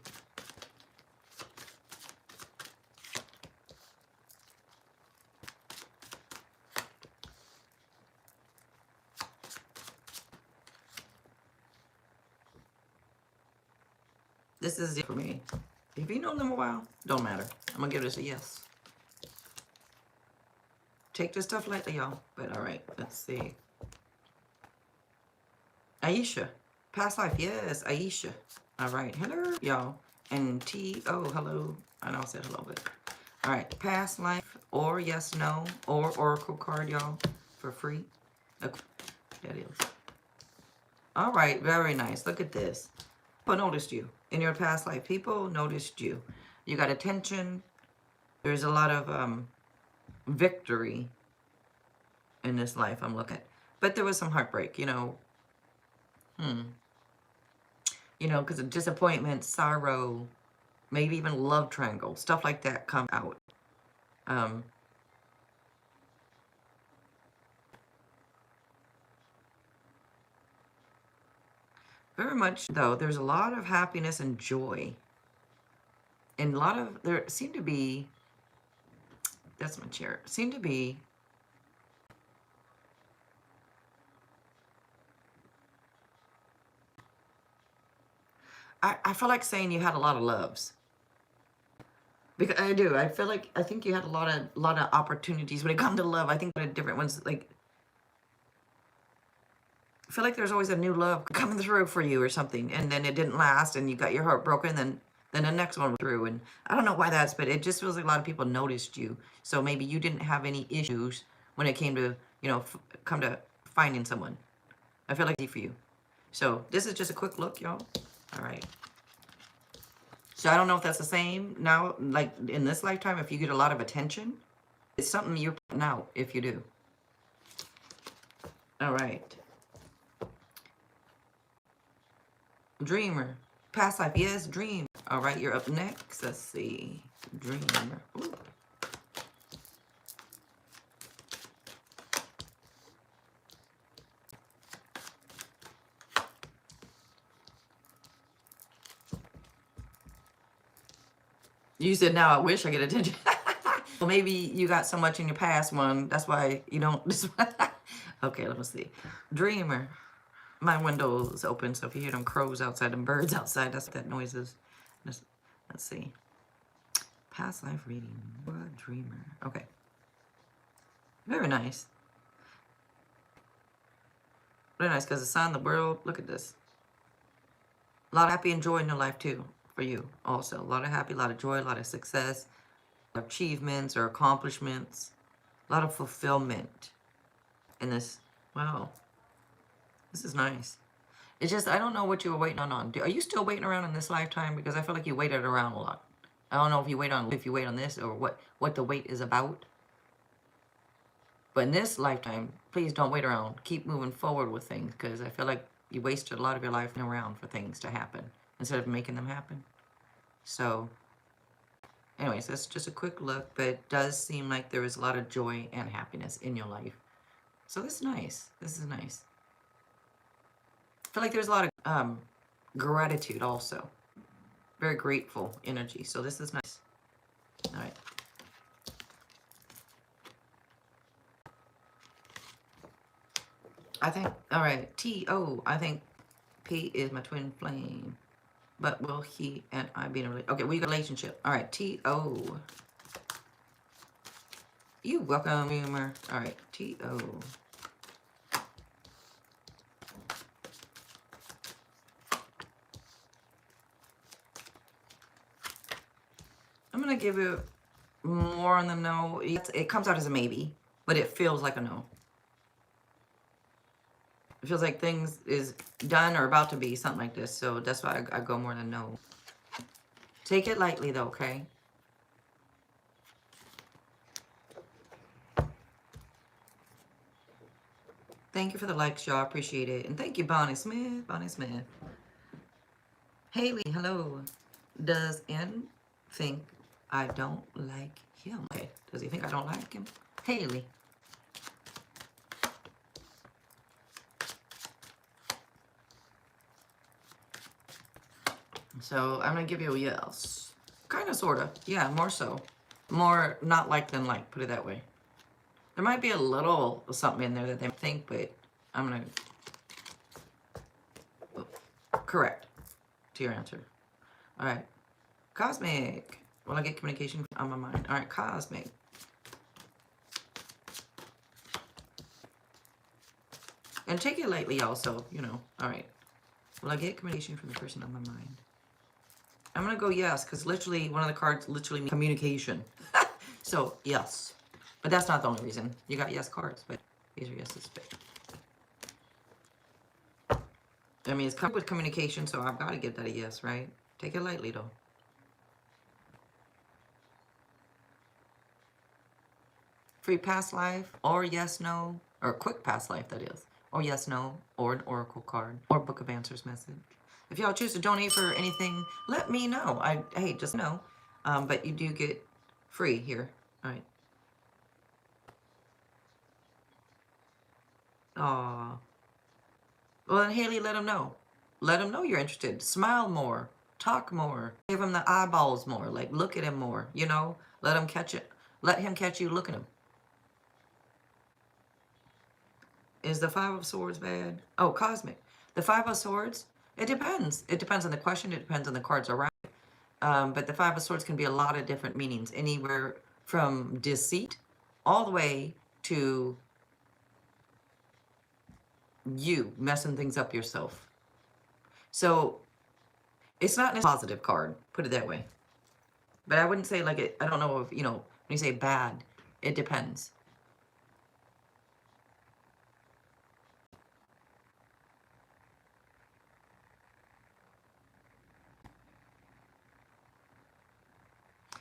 This is it for me. If you know them a while, don't matter. I'm going to give this a yes. Take this stuff lightly, y'all. But all right, let's see. Aisha. Past life, yes, Aisha. All right, hello, y'all. And T-O, hello. I know I said hello, but... All right, past life, or yes, no, or oracle card, y'all, for free. Okay, that is. All right, very nice. Look at this. People noticed you in your past life. People noticed you. You got attention. There's a lot of victory in this life I'm looking at. But there was some heartbreak, you know. You know, because of disappointment, sorrow, maybe even love triangle, stuff like that come out. Very much, though, there's a lot of happiness and joy. And a lot of, there seem to be, that's my chair, seem to be, I feel like saying you had a lot of loves. Because I do. I feel like, I think you had a lot of opportunities when it comes to love. I think the different ones, like, I feel like there's always a new love coming through for you or something, and then it didn't last, and you got your heart broken, then the next one went through, and I don't know why that's, but it just feels like a lot of people noticed you. So maybe you didn't have any issues when it came to, you know, come to finding someone. I feel like it's easy for you. So this is just a quick look, y'all. All right. So I don't know if that's the same now, like in this lifetime, if you get a lot of attention, it's something you're putting out if you do. All right. Dreamer. Past life, yes, dream. All right, you're up next. Let's see. Dreamer. Ooh. You said, now I wish I get attention. Well, maybe you got so much in your past one. That's why you don't. Okay, let me see. Dreamer. My window is open, so if you hear them crows outside and birds outside, that's what that noise is. Let's see. Past life reading. What dreamer? Okay. Very nice. Very nice, because the sun, the world, look at this. A lot of happy and joy in your life, too, for you, also. A lot of happy, a lot of joy, a lot of success, achievements or accomplishments, a lot of fulfillment in this. Wow. This is nice. It's just, I don't know what you were waiting on. Are you still waiting around in this lifetime? Because I feel like you waited around a lot. I don't know if you wait on this or what the wait is about. But in this lifetime, please don't wait around. Keep moving forward with things, because I feel like you wasted a lot of your life around for things to happen instead of making them happen. So, anyways, that's just a quick look, but it does seem like there is a lot of joy and happiness in your life. So this is nice. This is nice. I feel like there's a lot of gratitude also. Very grateful energy. So this is nice. All right. I think, all right, T-O, I think P is my twin flame. But will he and I be in a relationship? Okay, we got a relationship. All right, T-O. You welcome, humor. All right, T-O. I'm going to give you more on the no. It comes out as a maybe, but it feels like a no. It feels like things is done or about to be, something like this. So that's why I go more than no. Take it lightly though, okay? Thank you for the likes, y'all. Appreciate it. And thank you, Bonnie Smith. Bonnie Smith. Haley, hello. Does N think I don't like him? Okay. Does he think I don't like him? Haley. So I'm going to give you a yes. Kind of, sort of. Yeah, more so. More not like than like, put it that way. There might be a little something in there that they think, but I'm going to... Correct to your answer. All right. Cosmic. Will I get communication on my mind? All right, Cosmic. And take it lightly also, you know. All right. Will I get communication from the person on my mind? I'm going to go yes, because literally one of the cards literally means communication. So, yes. But that's not the only reason. You got yes cards, but these are yeses. I mean, it's come with communication, so I've got to give that a yes, right? Take it lightly, though. Free past life, or yes, no, or quick past life, that is. Or yes, no, or an oracle card, or book of answers message. If y'all choose to donate for anything, let me know. Hey, just know. But you do get free here. All right. Aw. Well, then, Haley, let them know. Let them know you're interested. Smile more. Talk more. Give him the eyeballs more. Like, look at him more, you know? Let him catch it. Let him catch you. Look at him. Is the Five of Swords bad? Oh, Cosmic. The Five of Swords, it depends. It depends on the question. It depends on the cards around. But the Five of Swords can be a lot of different meanings. Anywhere from deceit all the way to you messing things up yourself. So it's not a positive card, put it that way. But I wouldn't say like it, I don't know if, you know, when you say bad, it depends.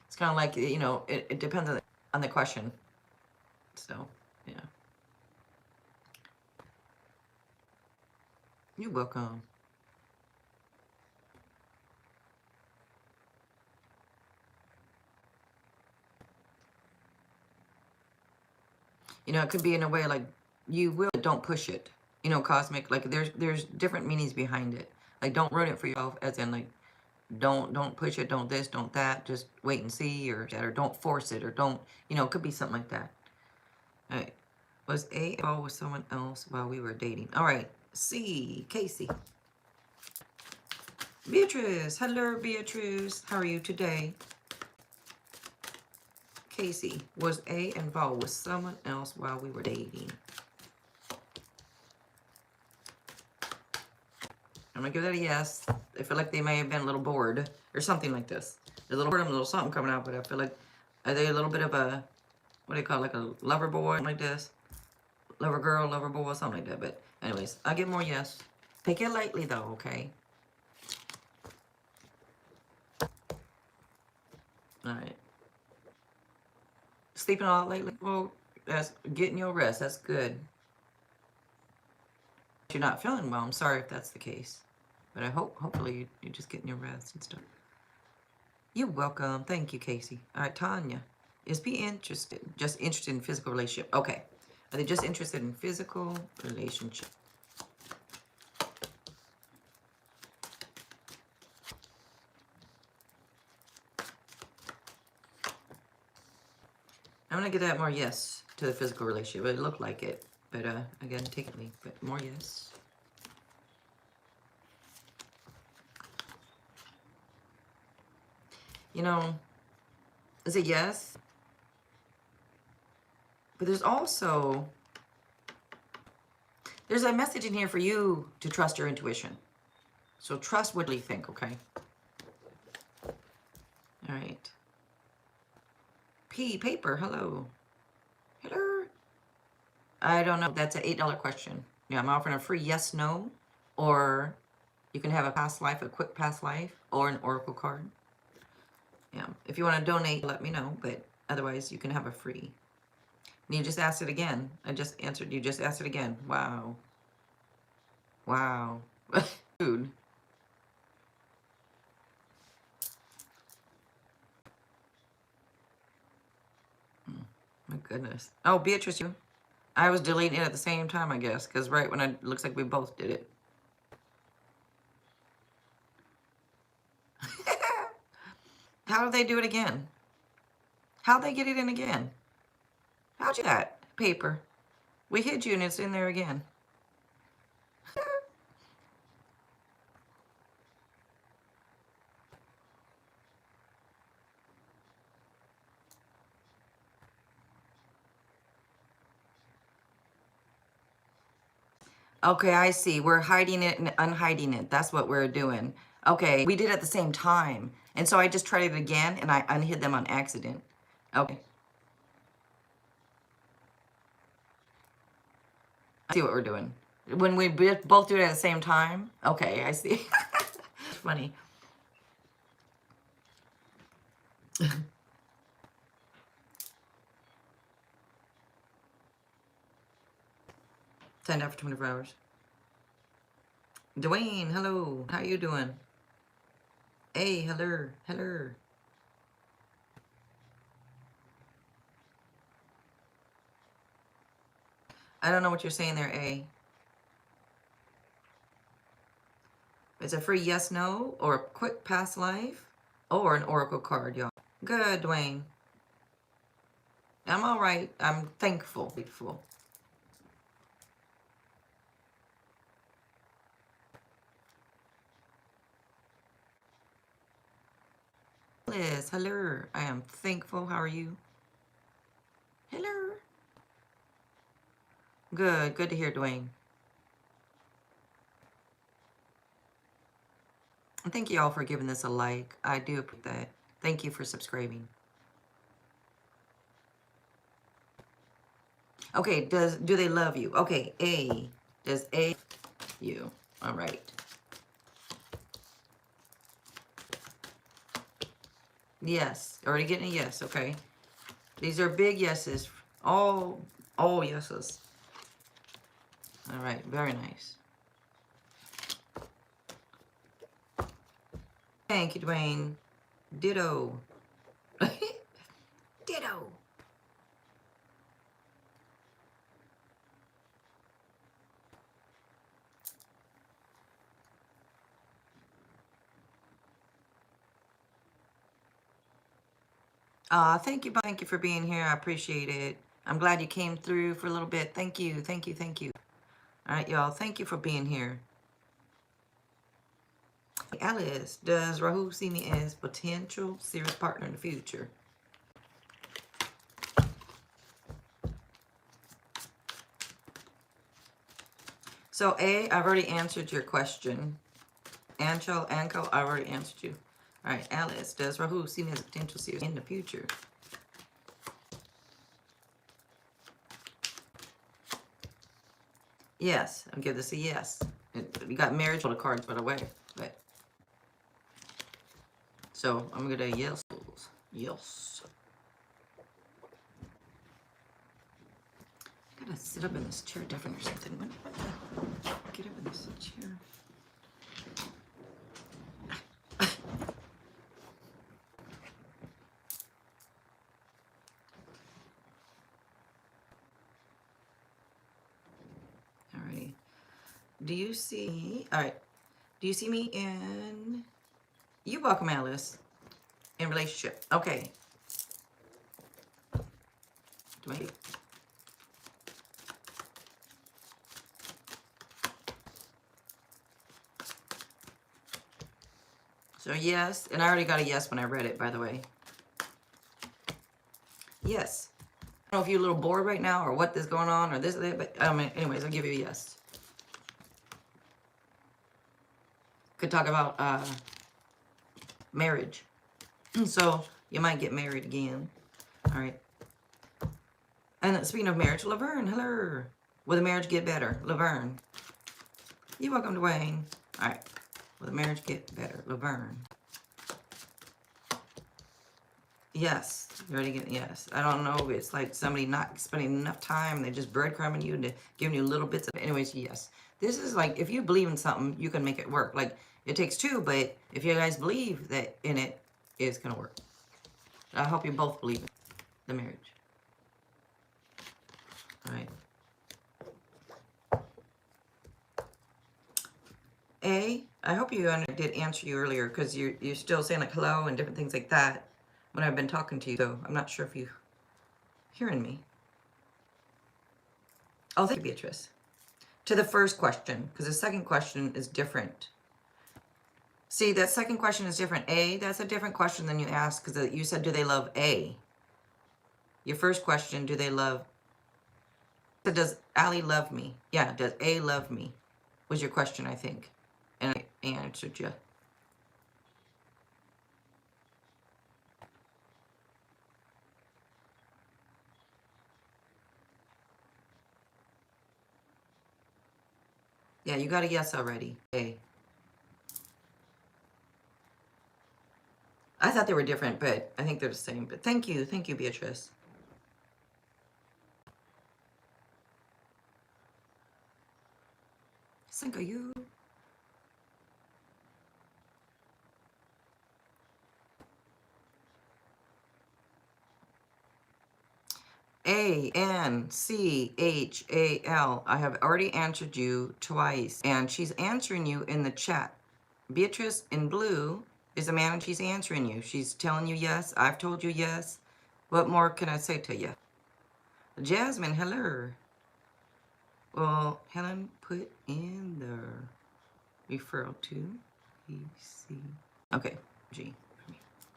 It's kind of like, you know, it depends on the question. So, yeah. You're welcome. You know, it could be in a way like you will, but don't push it. You know, Cosmic, like there's different meanings behind it. Like don't ruin it for yourself, as in like don't push it, don't this, don't that, just wait and see, or don't force it, or don't, you know, it could be something like that. All right. Was A involved with someone else while we were dating? All right. C, Casey. Beatrice. Hello, Beatrice. How are you today? Casey, was A involved with someone else while we were dating? I'm gonna give that a yes. I feel like they may have been a little bored or something like this. There's a little boredom, a little something coming out, but I feel like, are they a little bit of a, what do you call it, like a lover boy, something like this? Lover girl, lover boy, something like that. But anyways, I'll give more yes. Take it lightly though, okay? All right. Sleeping all lately? Well, that's getting your rest. That's good. You're not feeling well. I'm sorry if that's the case. But I hopefully you're just getting your rest and stuff. You're welcome. Thank you, Casey. All right, Tanya. Is be interested. Just interested in physical relationship. Okay. Are they just interested in physical relationship? I'm going to give that more yes to the physical relationship. It looked like it. But again, take it me. But more yes. You know, is it yes? But there's also, there's a message in here for you to trust your intuition. So trust what you think, okay? All right. P, paper, hello. Hello. I don't know. That's an $8 question. Yeah, I'm offering a free yes, no, or you can have a past life, a quick past life, or an oracle card. Yeah, if you want to donate, let me know, but otherwise you can have a free. And you just asked it again. I just answered, you just asked it again. Wow. Wow. Dude. My goodness. Oh, Beatrice, you. I was deleting it at the same time, I guess, because right when it looks like we both did it. How did they do it again? How'd they get it in again? How'd you do that? Paper. We hid you and it's in there again. Okay, I see. We're hiding it and unhiding it. That's what we're doing. Okay, we did it at the same time. And so I just tried it again and I unhid them on accident. Okay. I see what we're doing. When we both do it at the same time? Okay, I see. Funny. 10 after 24 hours. Dwayne, hello. How you doing? Hey, hello. Hello. I don't know what you're saying there, A. It's a free yes, no, or a quick past life, or an oracle card, y'all. Good, Dwayne. I'm all right. I'm thankful. Grateful. Liz, hello. I am thankful. How are you? Hello. Good. Good to hear, Dwayne. And thank you all for giving this a like. I do appreciate that. Thank you for subscribing. Okay, do they love you? Okay, A. Does A you? All right. Yes. Already getting a yes, okay. These are big yeses. All yeses. All right, very nice. Thank you, Dwayne. Ditto. Ditto. Thank you, thank you for being here. I appreciate it. I'm glad you came through for a little bit. Thank you, thank you, thank you. All right, y'all. Thank you for being here. Alice, does Rahu see me as potential serious partner in the future? So A, I've already answered your question. Anko, I've already answered you. All right, Alice, does Rahu see me as a potential serious in the future? Yes, I'll give this a yes. You got marriage on the cards, by the way. But so I'm gonna yes, yes. I gotta sit up in this chair different or something. Get up in this chair. Alrighty. Do you see? All right. Do you see me in? You welcome, Alice. In relationship. Okay. Do I? So yes, and I already got a yes when I read it, by the way. Yes. I don't know if you're a little bored right now or what is going on or this or that, but anyways, I'll give you a yes. Could talk about marriage. So you might get married again. All right. And speaking of marriage, Laverne, hello. Will the marriage get better? Laverne. You're welcome, Dwayne. All right. Will the marriage get better? Laverne. Yes. You already get yes. I don't know. It's like somebody not spending enough time. They're just breadcrumbing you and giving you little bits of. Anyways, yes. This is like if you believe in something, you can make it work. Like it takes two, but if you guys believe that in it, it's gonna work. I hope you both believe in the marriage. All right. I hope you did answer you earlier because you're still saying like hello and different things like that when I've been talking to you. So I'm not sure if you hearing me. Oh, thank you, Beatrice. To the first question, because the second question is different. See, that second question is different. That's a different question than you asked because you said, do they love A? Your first question, do they love... So does Allie love me? Yeah, does A love me? Was your question, I think. And I answered you. Yeah, you got a yes already. A. I thought they were different, but I think they're the same. But thank you, Beatrice. Thank you. ANCHAL. I have already answered you twice, and she's answering you in the chat. Beatrice in blue is a man, and she's answering you. She's telling you yes. I've told you yes. What more can I say to you? Jasmine, hello. Well, Helen put in the referral to PC. Okay, G.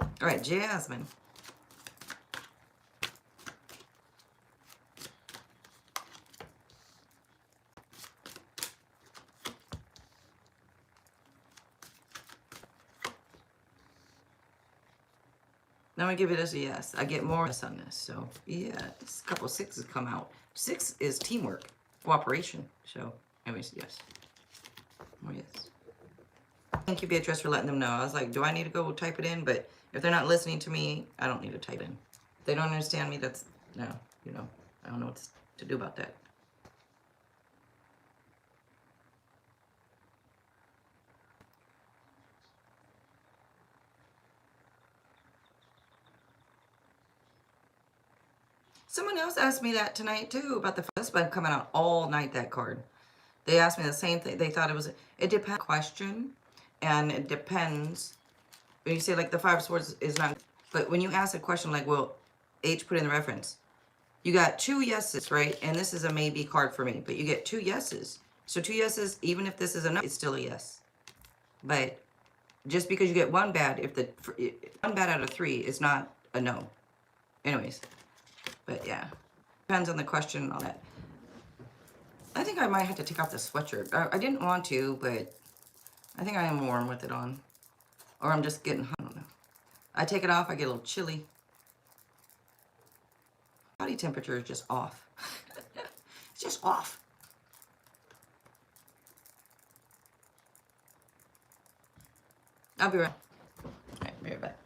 All right, Jasmine. Now I give it as a yes. I get more yes on this. So yeah, this couple sixes come out. 6 is teamwork, cooperation. So anyways, yes. More yes. Thank you, Beatrice, for letting them know. I was like, do I need to go type it in? But if they're not listening to me, I don't need to type in. If they don't understand me, that's, no, you know, I don't know what to do about that. Someone else asked me that tonight too about the husband coming out all night, that card. They asked me the same thing. They thought it depends question, and it depends. When you say like the 5 of Swords is not, but when you ask a question like, will H put in the reference? You got 2 yeses, right? And this is a maybe card for me, but you get 2 yeses. So 2 yeses, even if this is a no, it's still a yes. But just because you get 1 bad, if the 1 bad out of 3 is not a no. Anyways, but yeah, depends on the question and all that. I think I might have to take off the sweatshirt. I didn't want to, but I think I am warm with it on. Or I'm just getting hot, I don't know. I take it off, I get a little chilly. Body temperature is just off. It's just off. I'll be right. All right, be right back.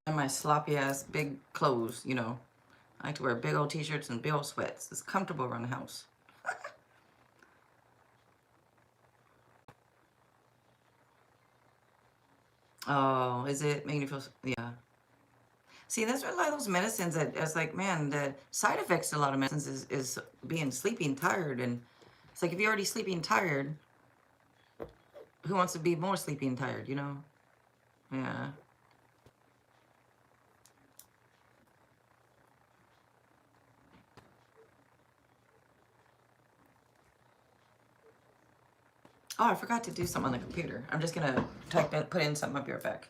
And my sloppy ass big clothes, you know. I like to wear big old t-shirts and big old sweats. It's comfortable around the house. Oh, is it making you feel, yeah. See, that's why a lot of those medicines that it's like, man, the side effects to a lot of medicines is being sleepy and tired. And it's like, if you're already sleepy and tired, who wants to be more sleepy and tired, you know? Yeah. Oh, I forgot to do something on the computer. I'm just gonna put in something. I'll be right back.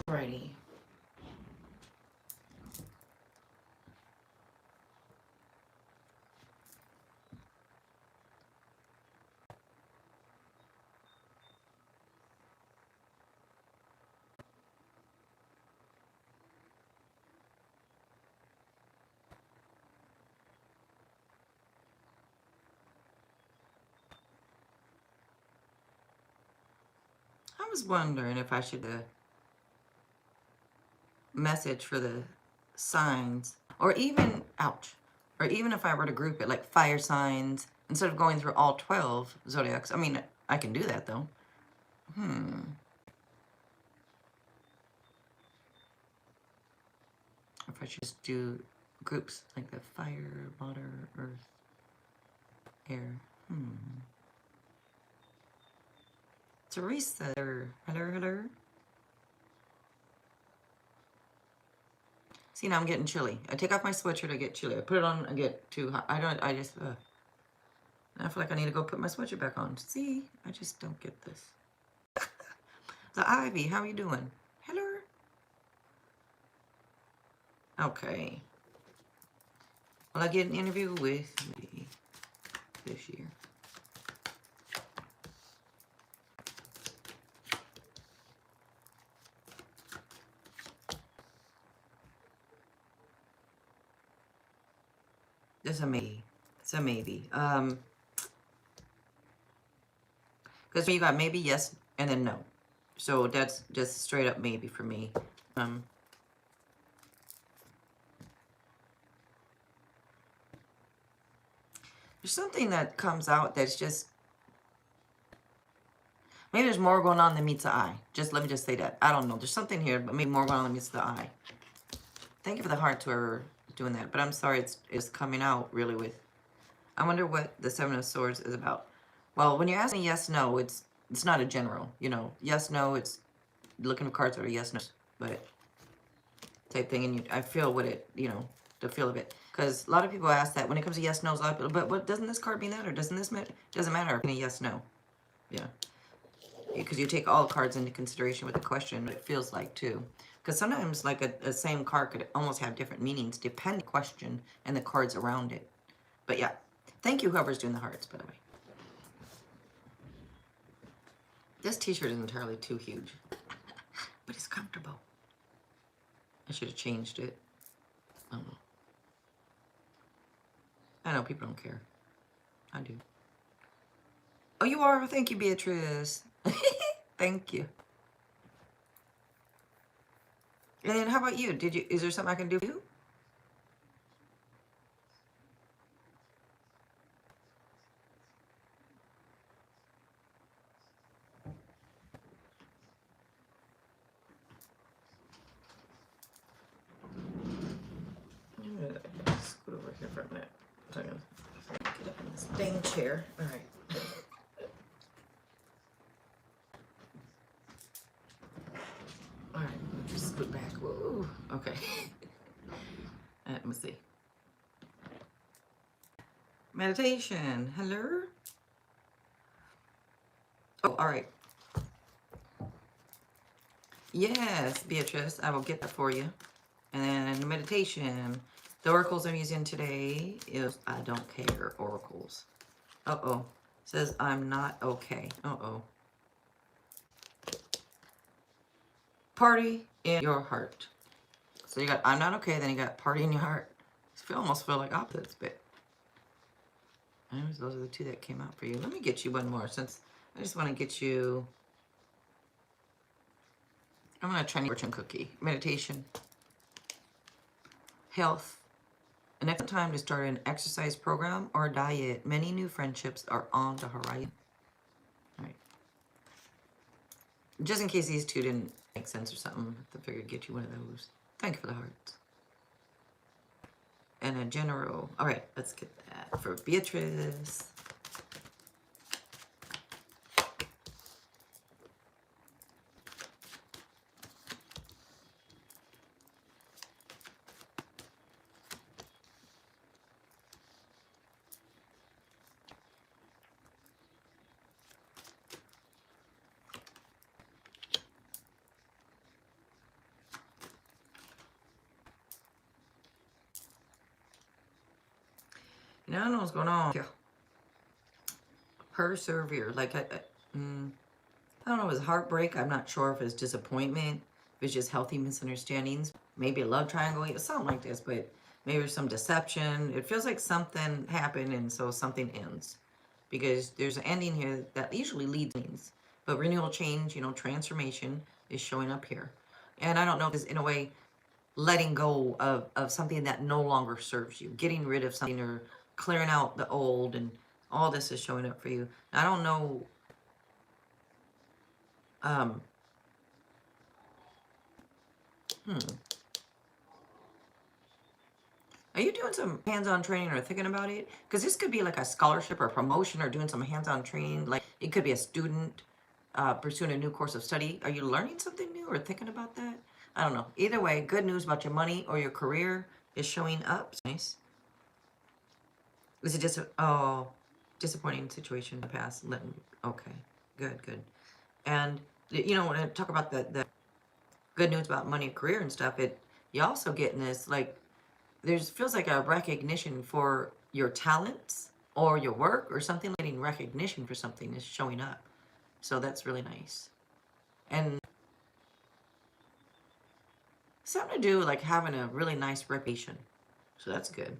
Alrighty. I was wondering if I should message for the signs, or even, ouch, or even if I were to group it like fire signs instead of going through all 12 zodiacs. I mean, I can do that though. If I should just do groups like the fire, water, earth, air. Teresa, hello. See, now I'm getting chilly. I take off my sweatshirt, I get chilly. I put it on, I get too hot. I just, I feel like I need to go put my sweatshirt back on. See, I just don't get this. The Ivy, how are you doing? Hello. Okay. Will I get an interview with me this year? It's a maybe. It's a maybe. Because you got maybe, yes, and then no. So that's just straight up maybe for me. There's something that comes out that's just, maybe there's more going on than meets the eye. Just let me just say that. I don't know. There's something here, but maybe more going on than meets the eye. Thank you for the heart to whoever doing that. But I'm sorry, it's coming out really with. I wonder what the Seven of Swords is about. Well, when you're asking yes, no, it's not a general. You know, yes, no. It's looking at cards that are yes, no, but type thing. And I feel what it, you know, the feel of it. Because a lot of people ask that when it comes to yes, no's. But what doesn't this card mean that, or doesn't this matter? Doesn't matter. Yes, no. Yeah. Because you take all cards into consideration with the question, what it feels like too. Because sometimes like a same card could almost have different meanings depending on the question and the cards around it. But yeah, thank you whoever's doing the hearts, by the way. This t-shirt is entirely too huge, but it's comfortable. I should have changed it. I don't know. I know people don't care. I do. Oh, you are? Thank you, Beatrice. Thank you. And then how about you? Is there something I can do for you? I'm gonna scoot over here for a minute. So I'm gonna get up in this dang chair. All right. All right, just scoot back. Whoa. Okay. Let me see. Meditation. Hello. Oh, all right. Yes, Beatrice, I will get that for you. And then meditation. The oracles I'm using today is I don't care oracles. Uh-oh. Says I'm not okay. Uh-oh. Party in your heart. So you got I'm not okay, then you got party in your heart. Almost feel like opposites, but anyways, those are the two that came out for you. Let me get you one more since I just want to get you. I'm going to try fortune cookie. Meditation. Health. An excellent time to start an exercise program or diet. Many new friendships are on the horizon. All right. Just in case these two didn't make sense or something, I figured I'd get you one of those. Thank you for the hearts. And a general. All right, let's get that for Beatrice. Now I know what's going on. Yeah. Persevere. Like, I don't know if it's heartbreak. I'm not sure if it's disappointment. If it's just healthy misunderstandings. Maybe a love triangle. Something like this. But maybe there's some deception. It feels like something happened and so something ends. Because there's an ending here that usually leads to things. But renewal, change, transformation is showing up here. And I don't know if it's in a way letting go of something that no longer serves you. Getting rid of something or clearing out the old, and all this is showing up for you. I don't know. Are you doing some hands-on training or thinking about it? Because this could be like a scholarship or a promotion or doing some hands-on training. Like it could be a student pursuing a new course of study. Are you learning something new or thinking about that? I don't know. Either way, good news about your money or your career is showing up. Nice. Is it just disappointing situation in the past? Okay, good. And when I talk about the good news about money, career, and stuff, you also getting this like feels like a recognition for your talents or your work or something. Getting recognition for something is showing up, so that's really nice. And something to do like having a really nice reputation, so that's good.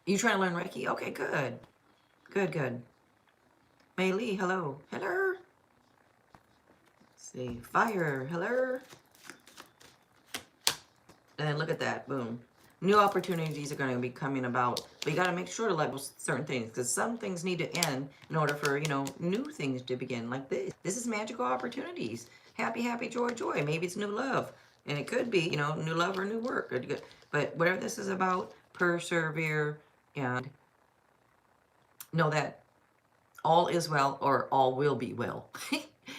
You trying to learn Reiki? Okay, good. Mei Lee, hello. Let's see, fire, hello. And look at that, boom. New opportunities are going to be coming about, but you got to make sure to let go certain things, because some things need to end in order for new things to begin. Like this is magical opportunities. Happy, joy. Maybe it's new love, and it could be new love or new work. But whatever this is about, persevere and know that all is well or all will be well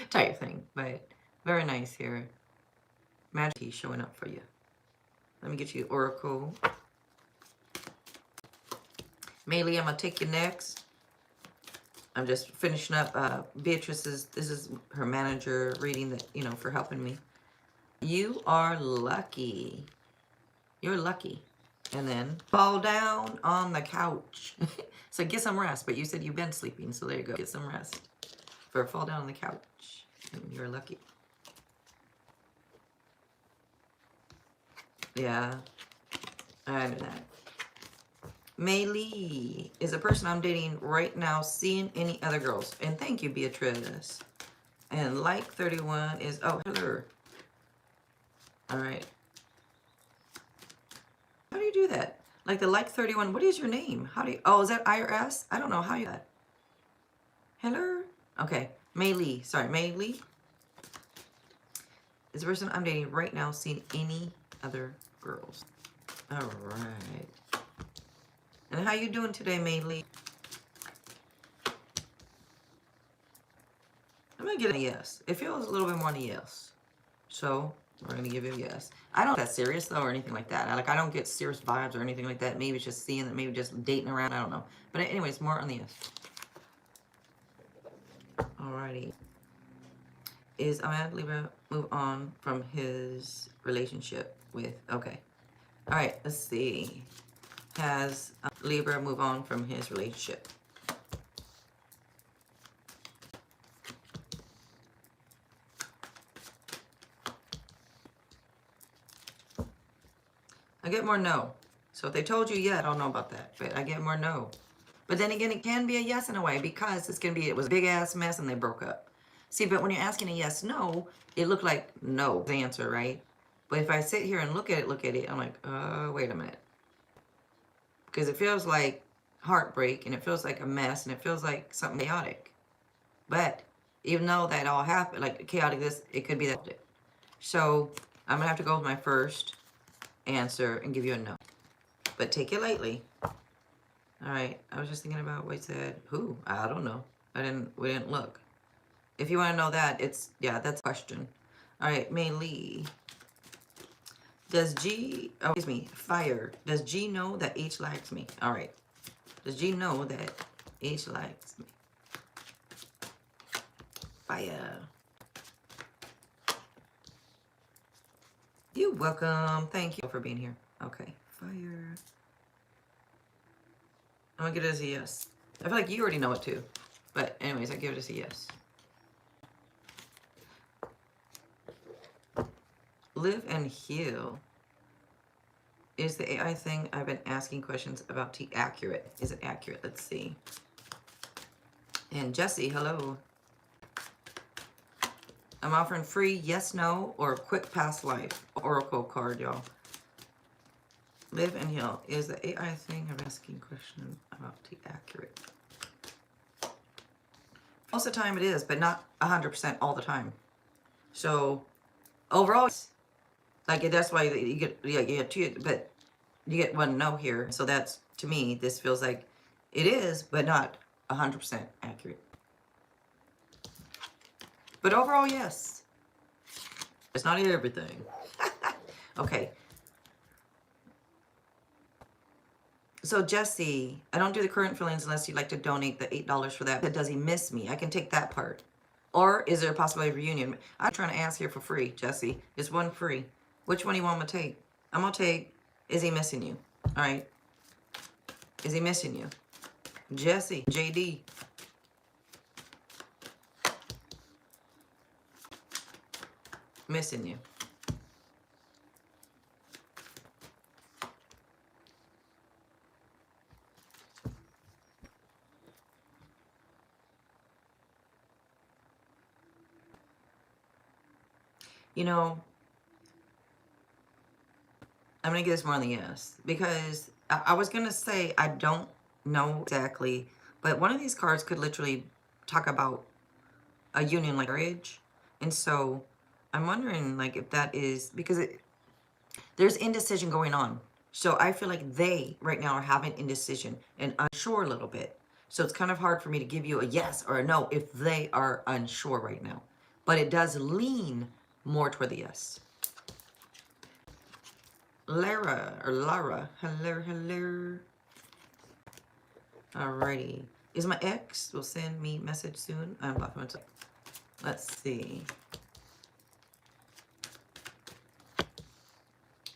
type thing. But very nice here. Magic showing up for you. Let me get you oracle. Maylee, I'm gonna take you next. I'm just finishing up Beatrice's. This is her manager reading that for helping me. You are lucky. You're lucky. And then fall down on the couch. So get some rest. But you said you've been sleeping, so there you go. Get some rest. For fall down on the couch. And you're lucky. Yeah. I know that. May Lee is a person I'm dating right now seeing any other girls. And thank you, Beatrice. And like 31 is, oh, hello. All right. How do you do that? Like the like 31, what is your name? How do you, oh, is that IRS? I don't know how you do that. Hello? Okay. May Lee. Sorry, May Lee is the person I'm dating right now seeing any other girls. All right. And how you doing today, May Lee? I'm going to get a yes. It feels a little bit more than a yes. So we're going to give you a yes. I don't get that serious, though, or anything like that. I don't get serious vibes or anything like that. Maybe it's just seeing that, maybe just dating around. I don't know. But anyways, more on the yes. Alrighty. Is Ahmad Libra move on from his relationship with... Okay. Alright, let's see. Has Libra move on from his relationship? I get more no. So if they told you yeah, I don't know about that. But I get more no. But then again, it can be a yes in a way because it's going to be, it was a big ass mess and they broke up. See, but when you're asking a yes, no, it looked like no, the answer, right? But if I sit here and look at it, I'm like, wait a minute. Because it feels like heartbreak and it feels like a mess and it feels like something chaotic. But even though that all happened, like chaotic, it could be that. So I'm going to have to go with my first answer and give you a no. But take it lightly. All right. I was just thinking about what he said. Who? I don't know. We didn't look. If you want to know that, that's a question. All right. May Lee. Does Fire. Does G know that H likes me? All right. Does G know that H likes me? Fire. You're welcome. Thank you for being here. Okay. Fire. I'm going to give it as a yes. I feel like you already know it too. But anyways, I give it as a yes. Live and heal. Is the AI thing I've been asking questions about accurate? Is it accurate? Let's see. And Jesse, hello. I'm offering free yes, no, or quick past life oracle card, y'all. Live and heal. Is the AI thing I'm asking questions about accurate? Most of the time it is, but not 100% all the time. So overall, like that's why you get two, but you get one no here. So that's, to me, this feels like it is, but not 100% accurate. But overall, yes. It's not everything. Okay. So Jesse, I don't do the current feelings unless you'd like to donate the $8 for that. But does he miss me? I can take that part. Or is there a possibility of reunion? I'm trying to ask here for free, Jesse. It's one free. Which one do you want me to take? I'm going to take, is he missing you? All right. Is he missing you? Jesse, JD. Missing you. You know, I'm going to give this more on the yes. Because I was going to say I don't know exactly. But one of these cards could literally talk about a union like marriage. And so I'm wondering like if that is, because there's indecision going on. So I feel like they right now are having indecision and unsure a little bit. So it's kind of hard for me to give you a yes or a no if they are unsure right now. But it does lean more toward the yes. Lara. Hello. Alrighty. Is my ex will send me message soon? I'm blocking myself. Let's see.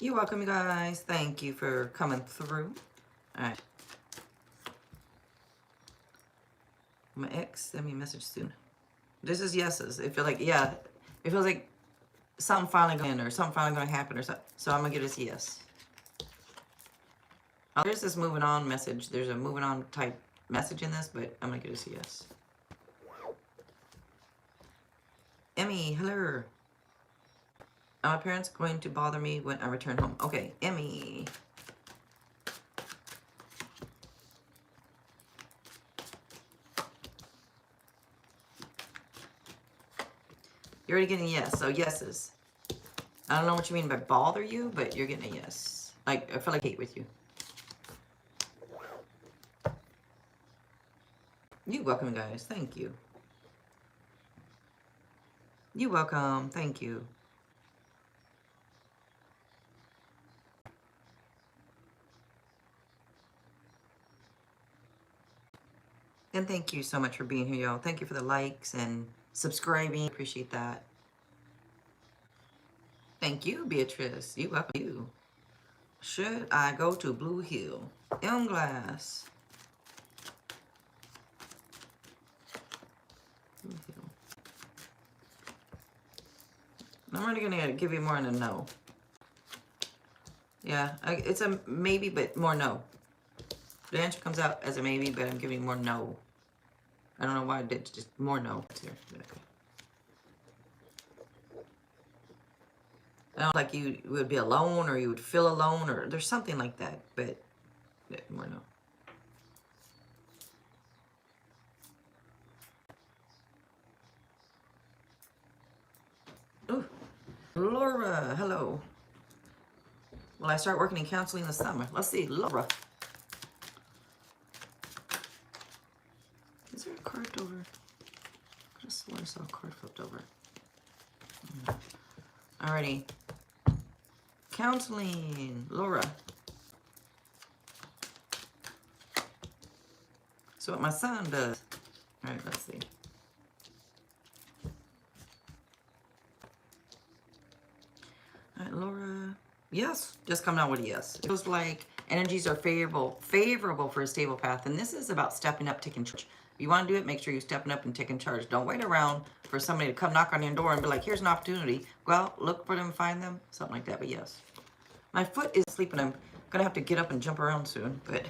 You're welcome, you guys. Thank you for coming through. All right. My ex sent me a message soon. This is yeses. It feels like, yeah, it feels like something finally going or something finally going to happen or something. So I'm going to give this yes. Oh, there's this moving on message. There's a moving on type message in this, but I'm going to give this yes. Emmy, hello. Are my parents going to bother me when I return home? Okay, Emmy. You're already getting a yes, so yeses. I don't know what you mean by bother you, but you're getting a yes. Like, I feel like I hate with you. You're welcome, guys. Thank you. You're welcome. Thank you. And thank you so much for being here, y'all. Thank you for the likes and subscribing. Appreciate that. Thank you, Beatrice. You welcome you. Should I go to Blue Hill? Elm Glass. Blue Hill. I'm already gonna give you more than a no. Yeah, it's a maybe, but more no. The answer comes out as a maybe, but I'm giving more no. I don't know why I did just more no. Here. Okay. I don't like you would be alone or you would feel alone or there's something like that, but yeah, more no. Ooh, Laura, hello. Will I start working in counseling in the summer? Let's see, Laura. Is there a card over? I could have sworn I saw a card flipped over. Alrighty. Counseling, Laura. So what my son does. Alright, let's see. Alright, Laura. Yes, just coming out with a yes. It feels like energies are favorable for a stable path. And this is about stepping up, taking charge. If you want to do it, make sure you're stepping up and taking charge. Don't wait around for somebody to come knock on your door and be like, here's an opportunity. Go out, look for them, find them, something like that. But yes. My foot is asleep and I'm going to have to get up and jump around soon. But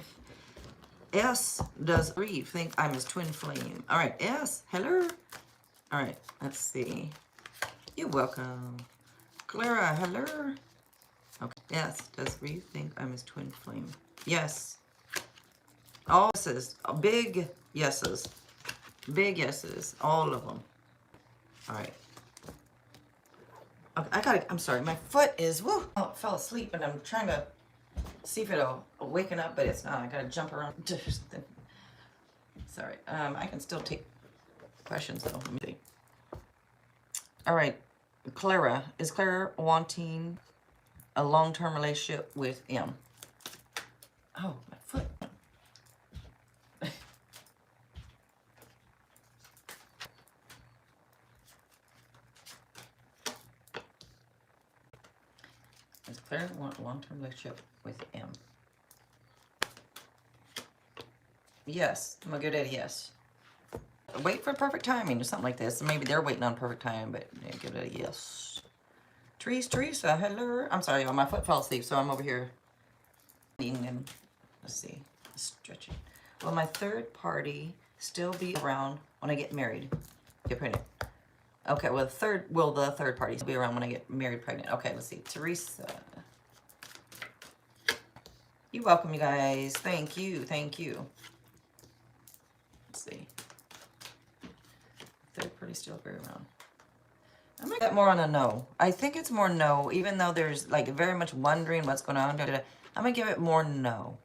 S, does Reeve think I'm his twin flame? All right, S, hello. All right, let's see. You're welcome. Clara, hello. Okay, yes, does Reeve think I'm his twin flame? Yes. All yeses, big yeses. Big yeses, all of them. All right. Okay, I'm sorry, my foot is, woo, oh, it fell asleep and I'm trying to see if it'll waken up, but it's not. I gotta jump around. Sorry, I can still take questions though. Let me see. All right, Clara, is Clara wanting a long-term relationship with M? Oh, my foot. Does Clara want a long-term relationship with M? Yes, I'm gonna give it a yes. Wait for perfect timing or something like this. Maybe they're waiting on perfect time, but yeah, give it a yes. Teresa, hello. I'm sorry, my foot fell asleep, so I'm over here eating and let's see, stretching. Will my third party still be around when I get married? Get pregnant. Okay, well, the third party still be around when I get married, pregnant? Okay, let's see. Teresa. You're welcome, you guys. Thank you. Thank you. Let's see. Third party still be around. I'm gonna get more on a no. I think it's more no, even though there's like very much wondering what's going on. I'm gonna give it more no.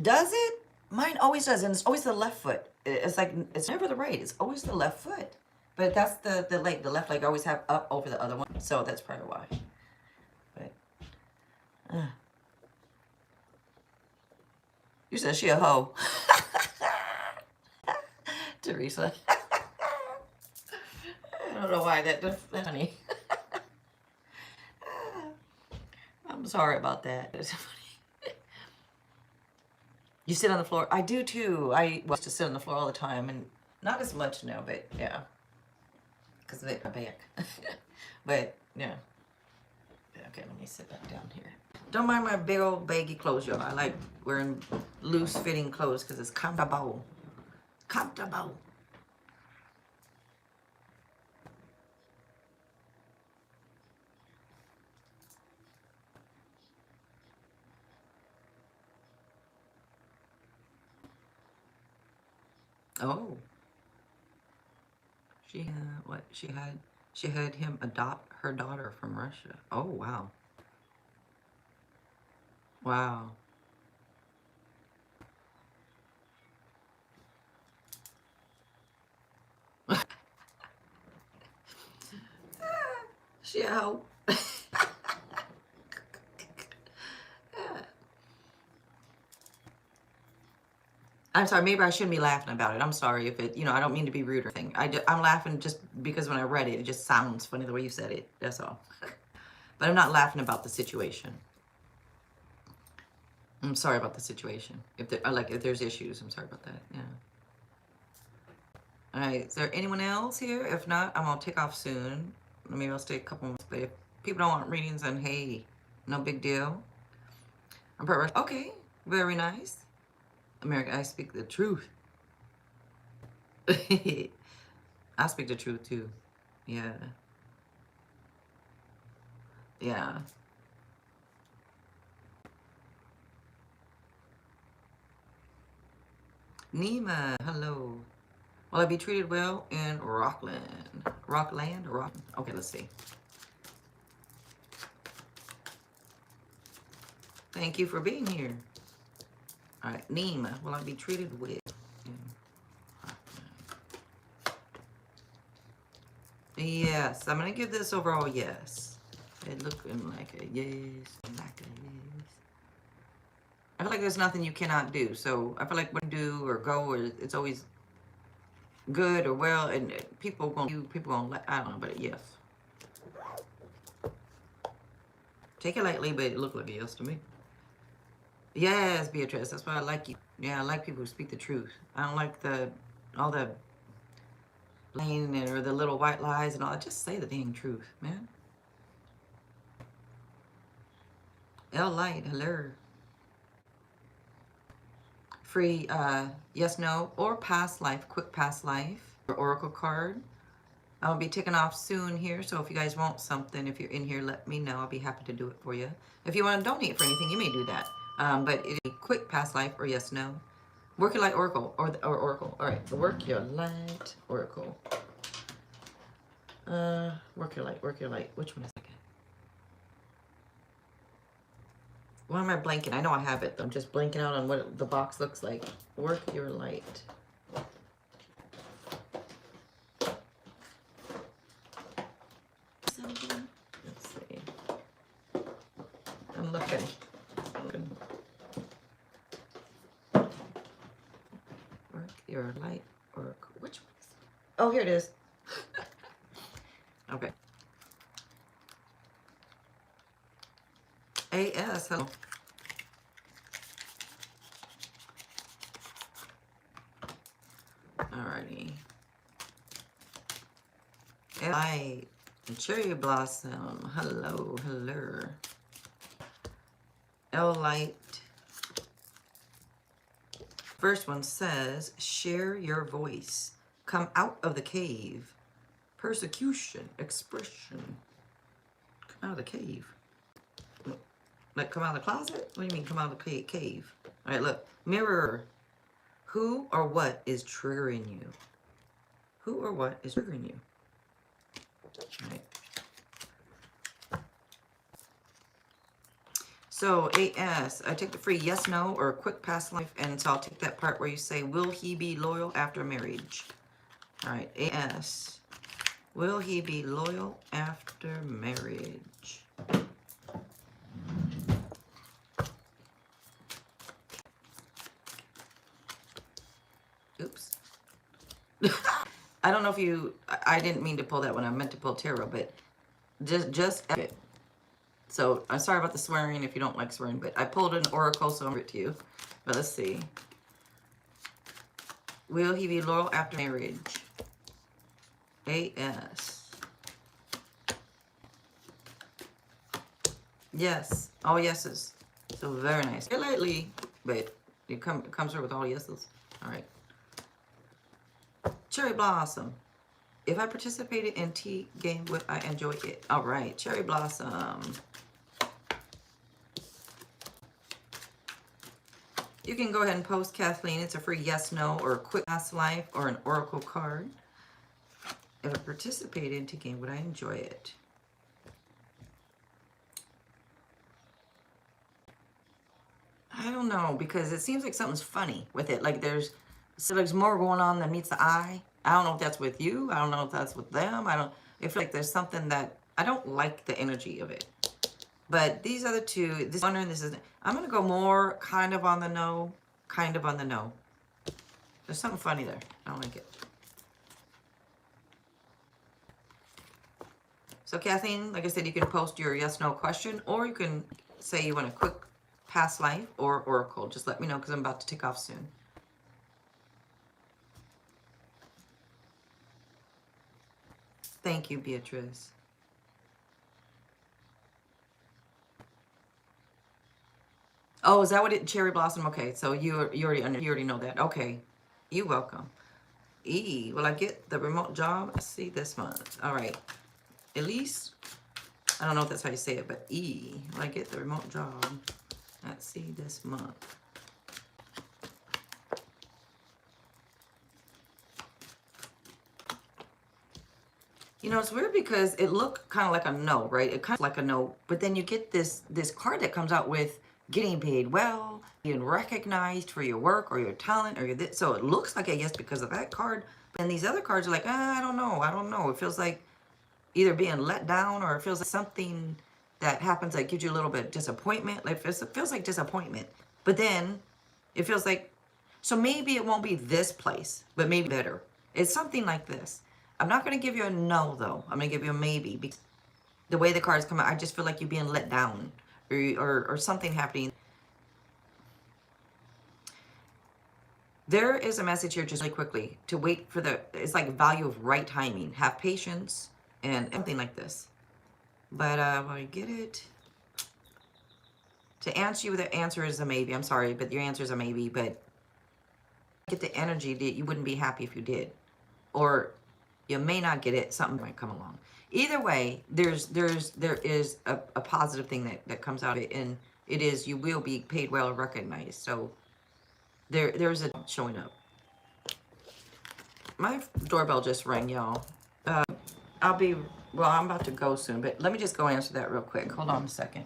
Does it? Mine always does, and it's always the left foot. It's like, it's never the right, it's always the left foot. But that's the leg, the left leg I always have up over the other one. So that's probably why. But, you said she a hoe. Teresa. I don't know why that's funny. Sorry about that. You sit on the floor. I do too. I used to sit on the floor all the time, and not as much now, but yeah, because of my back. But yeah. Okay, let me sit back down here. Don't mind my big old baggy clothes, y'all. I like wearing loose fitting clothes because it's comfortable. Comfortable. Oh, she what? She had him adopt her daughter from Russia. Oh wow, wow. She a hoe. I'm sorry, maybe I shouldn't be laughing about it. I'm sorry if it, I don't mean to be rude or anything. I'm laughing just because when I read it, it just sounds funny the way you said it. That's all. But I'm not laughing about the situation. I'm sorry about the situation. If there's issues, I'm sorry about that. Yeah. All right. Is there anyone else here? If not, I'm gonna take off soon. Maybe I'll stay a couple months. But if people don't want readings, then hey, no big deal. I'm perfect. Okay. Very nice. America, I speak the truth. I speak the truth too. Yeah. Yeah. Nima, hello. Will I be treated well in Rockland? Rockland or Rock? Okay, let's see. Thank you for being here. All right, Nima, will I be treated well in Rockland? Yes, I'm gonna give this overall yes. It looking like a yes, like a yes. I feel like there's nothing you cannot do. So I feel like when you do or go, or it's always good or well, and people gonna let, I don't know, but yes. Take it lightly, but it looked like a yes to me. Yes, Beatrice, that's why I like you. Yeah, I like people who speak the truth. I don't like all the lying or the little white lies and all that. Just say the dang truth, man. L Light, hello. Free yes, no, or past life, quick past life, or oracle card. I'll be taking off soon here, so if you guys want something, if you're in here, let me know. I'll be happy to do it for you. If you want to donate for anything, you may do that. But it's a quick past life or yes, no. Work your light oracle or oracle. All right, work your light oracle. Work your light, work your light. Which one is it? Why am I blanking? I know I have it. I'm just blanking out on what the box looks like. Work your light. Something. Let's see. I'm looking. Work your light oracle. Which one is it? Oh, here it is. Okay. AS, hello. Alrighty. Light, cherry blossom, hello, hello. L light. First one says, share your voice. Come out of the cave. Persecution, expression. Come out of the cave. Like come out of the closet? What do you mean come out of the cave? All right, look. Mirror. Who or what is triggering you? Who or what is triggering you? All right. So AS, I take the free yes, no, or quick past life, and so I'll take that part where you say, will he be loyal after marriage? All right, AS. Will he be loyal after marriage? Oops. I don't know if you, I didn't mean to pull that one. I meant to pull tarot, but just So I'm sorry about the swearing if you don't like swearing, but I pulled an oracle, so I'm going to give it to you. But let's see. Will he be loyal after marriage? AS. Yes. All yeses. So very nice. Here lately, but it comes here with all yeses. All right. Cherry Blossom. If I participated in tea game, would I enjoy it? All right. Cherry Blossom. You can go ahead and post, Kathleen. It's a free yes, no, or a quick past life, or an oracle card. If I participated in tea game, would I enjoy it? I don't know, because it seems like something's funny with it. Like there's more going on than meets the eye. I don't know if that's with you. I don't know if that's with them. I feel like there's something that, I don't like the energy of it. But these other two, this one and this is, I'm going to go more kind of on the no, kind of on the no. There's something funny there. I don't like it. So Kathleen, like I said, you can post your yes, no question, or you can say you want a quick past life or oracle. Just let me know because I'm about to take off soon. Thank you, Beatrice. Oh, is that what it? Cherry Blossom. Okay, so you already know that. Okay, you're welcome. E. Will I get the remote job? I see this month. All right. At least I don't know if that's how you say it, but E. Will I get the remote job? Let's see this month. You know, it's weird because it looked kind of like a no, right? It kind of like a no, but then you get this card that comes out with getting paid well, being recognized for your work or your talent or your this. So it looks like a yes because of that card. But then these other cards are like, I don't know. It feels like either being let down or it feels like something that happens that gives you a little bit of disappointment. Like it feels like disappointment. But then it feels like, so maybe it won't be this place, but maybe better. It's something like this. I'm not going to give you a no, though. I'm going to give you a maybe. Because the way the cards come out, I just feel like you're being let down or something happening. There is a message here just really quickly to wait for it's like value of right timing. Have patience and something like this. But when I get it, to answer you, the answer is a maybe. I'm sorry, but your answer is a maybe. But get the energy that you wouldn't be happy if you did. Or you may not get it. Something might come along. Either way, there is a positive thing that comes out of it, and it is you will be paid well and recognized. So there's a showing up. My doorbell just rang, y'all. I'm about to go soon, but let me just go answer that real quick. Hold on a second.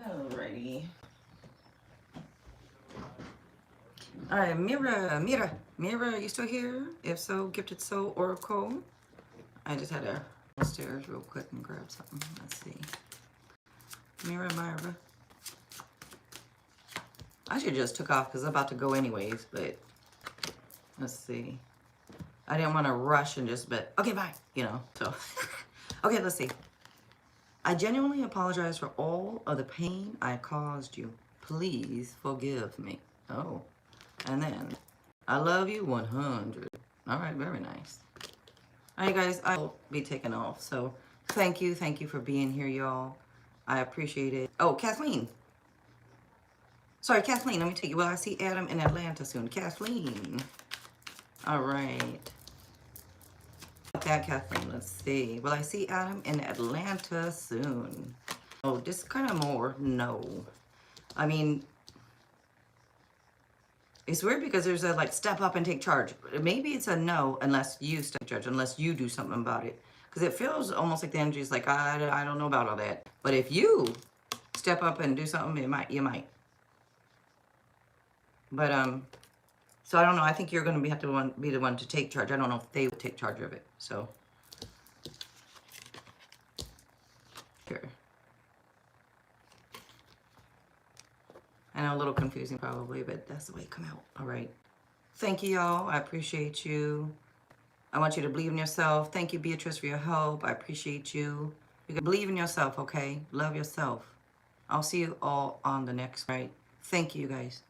Alrighty. All right, Mira, are you still here? If so, Gifted Soul Oracle. I just had to go upstairs real quick and grab something. Let's see. Myra. I should just took off because I'm about to go anyways, but let's see. I didn't want to rush and just, but okay, bye, you know, so. Okay, let's see. I genuinely apologize for all of the pain I caused you. Please forgive me. Oh, and then I love you 100. All right, very nice. Alright guys, I'll be taking off. So thank you for being here, y'all. I appreciate it. Oh, Kathleen. Sorry, Kathleen, let me take you. Will I see Adam in Atlanta soon? Kathleen. Alright. That Kathleen, let's see. Will I see Adam in Atlanta soon? Oh, just kind of more. No. I mean, it's weird because there's a like step up and take charge. Maybe it's a no unless you step charge, unless you do something about it. Because it feels almost like the energy is like, I don't know about all that. But if you step up and do something, you might. But so I don't know. I think you're going to have to be the one to take charge. I don't know if they would take charge of it. So sure. I know, a little confusing probably, but that's the way it come out. All right. Thank you, y'all. I appreciate you. I want you to believe in yourself. Thank you, Beatrice, for your help. I appreciate you. You can believe in yourself, okay? Love yourself. I'll see you all on the next, right? Thank you, guys.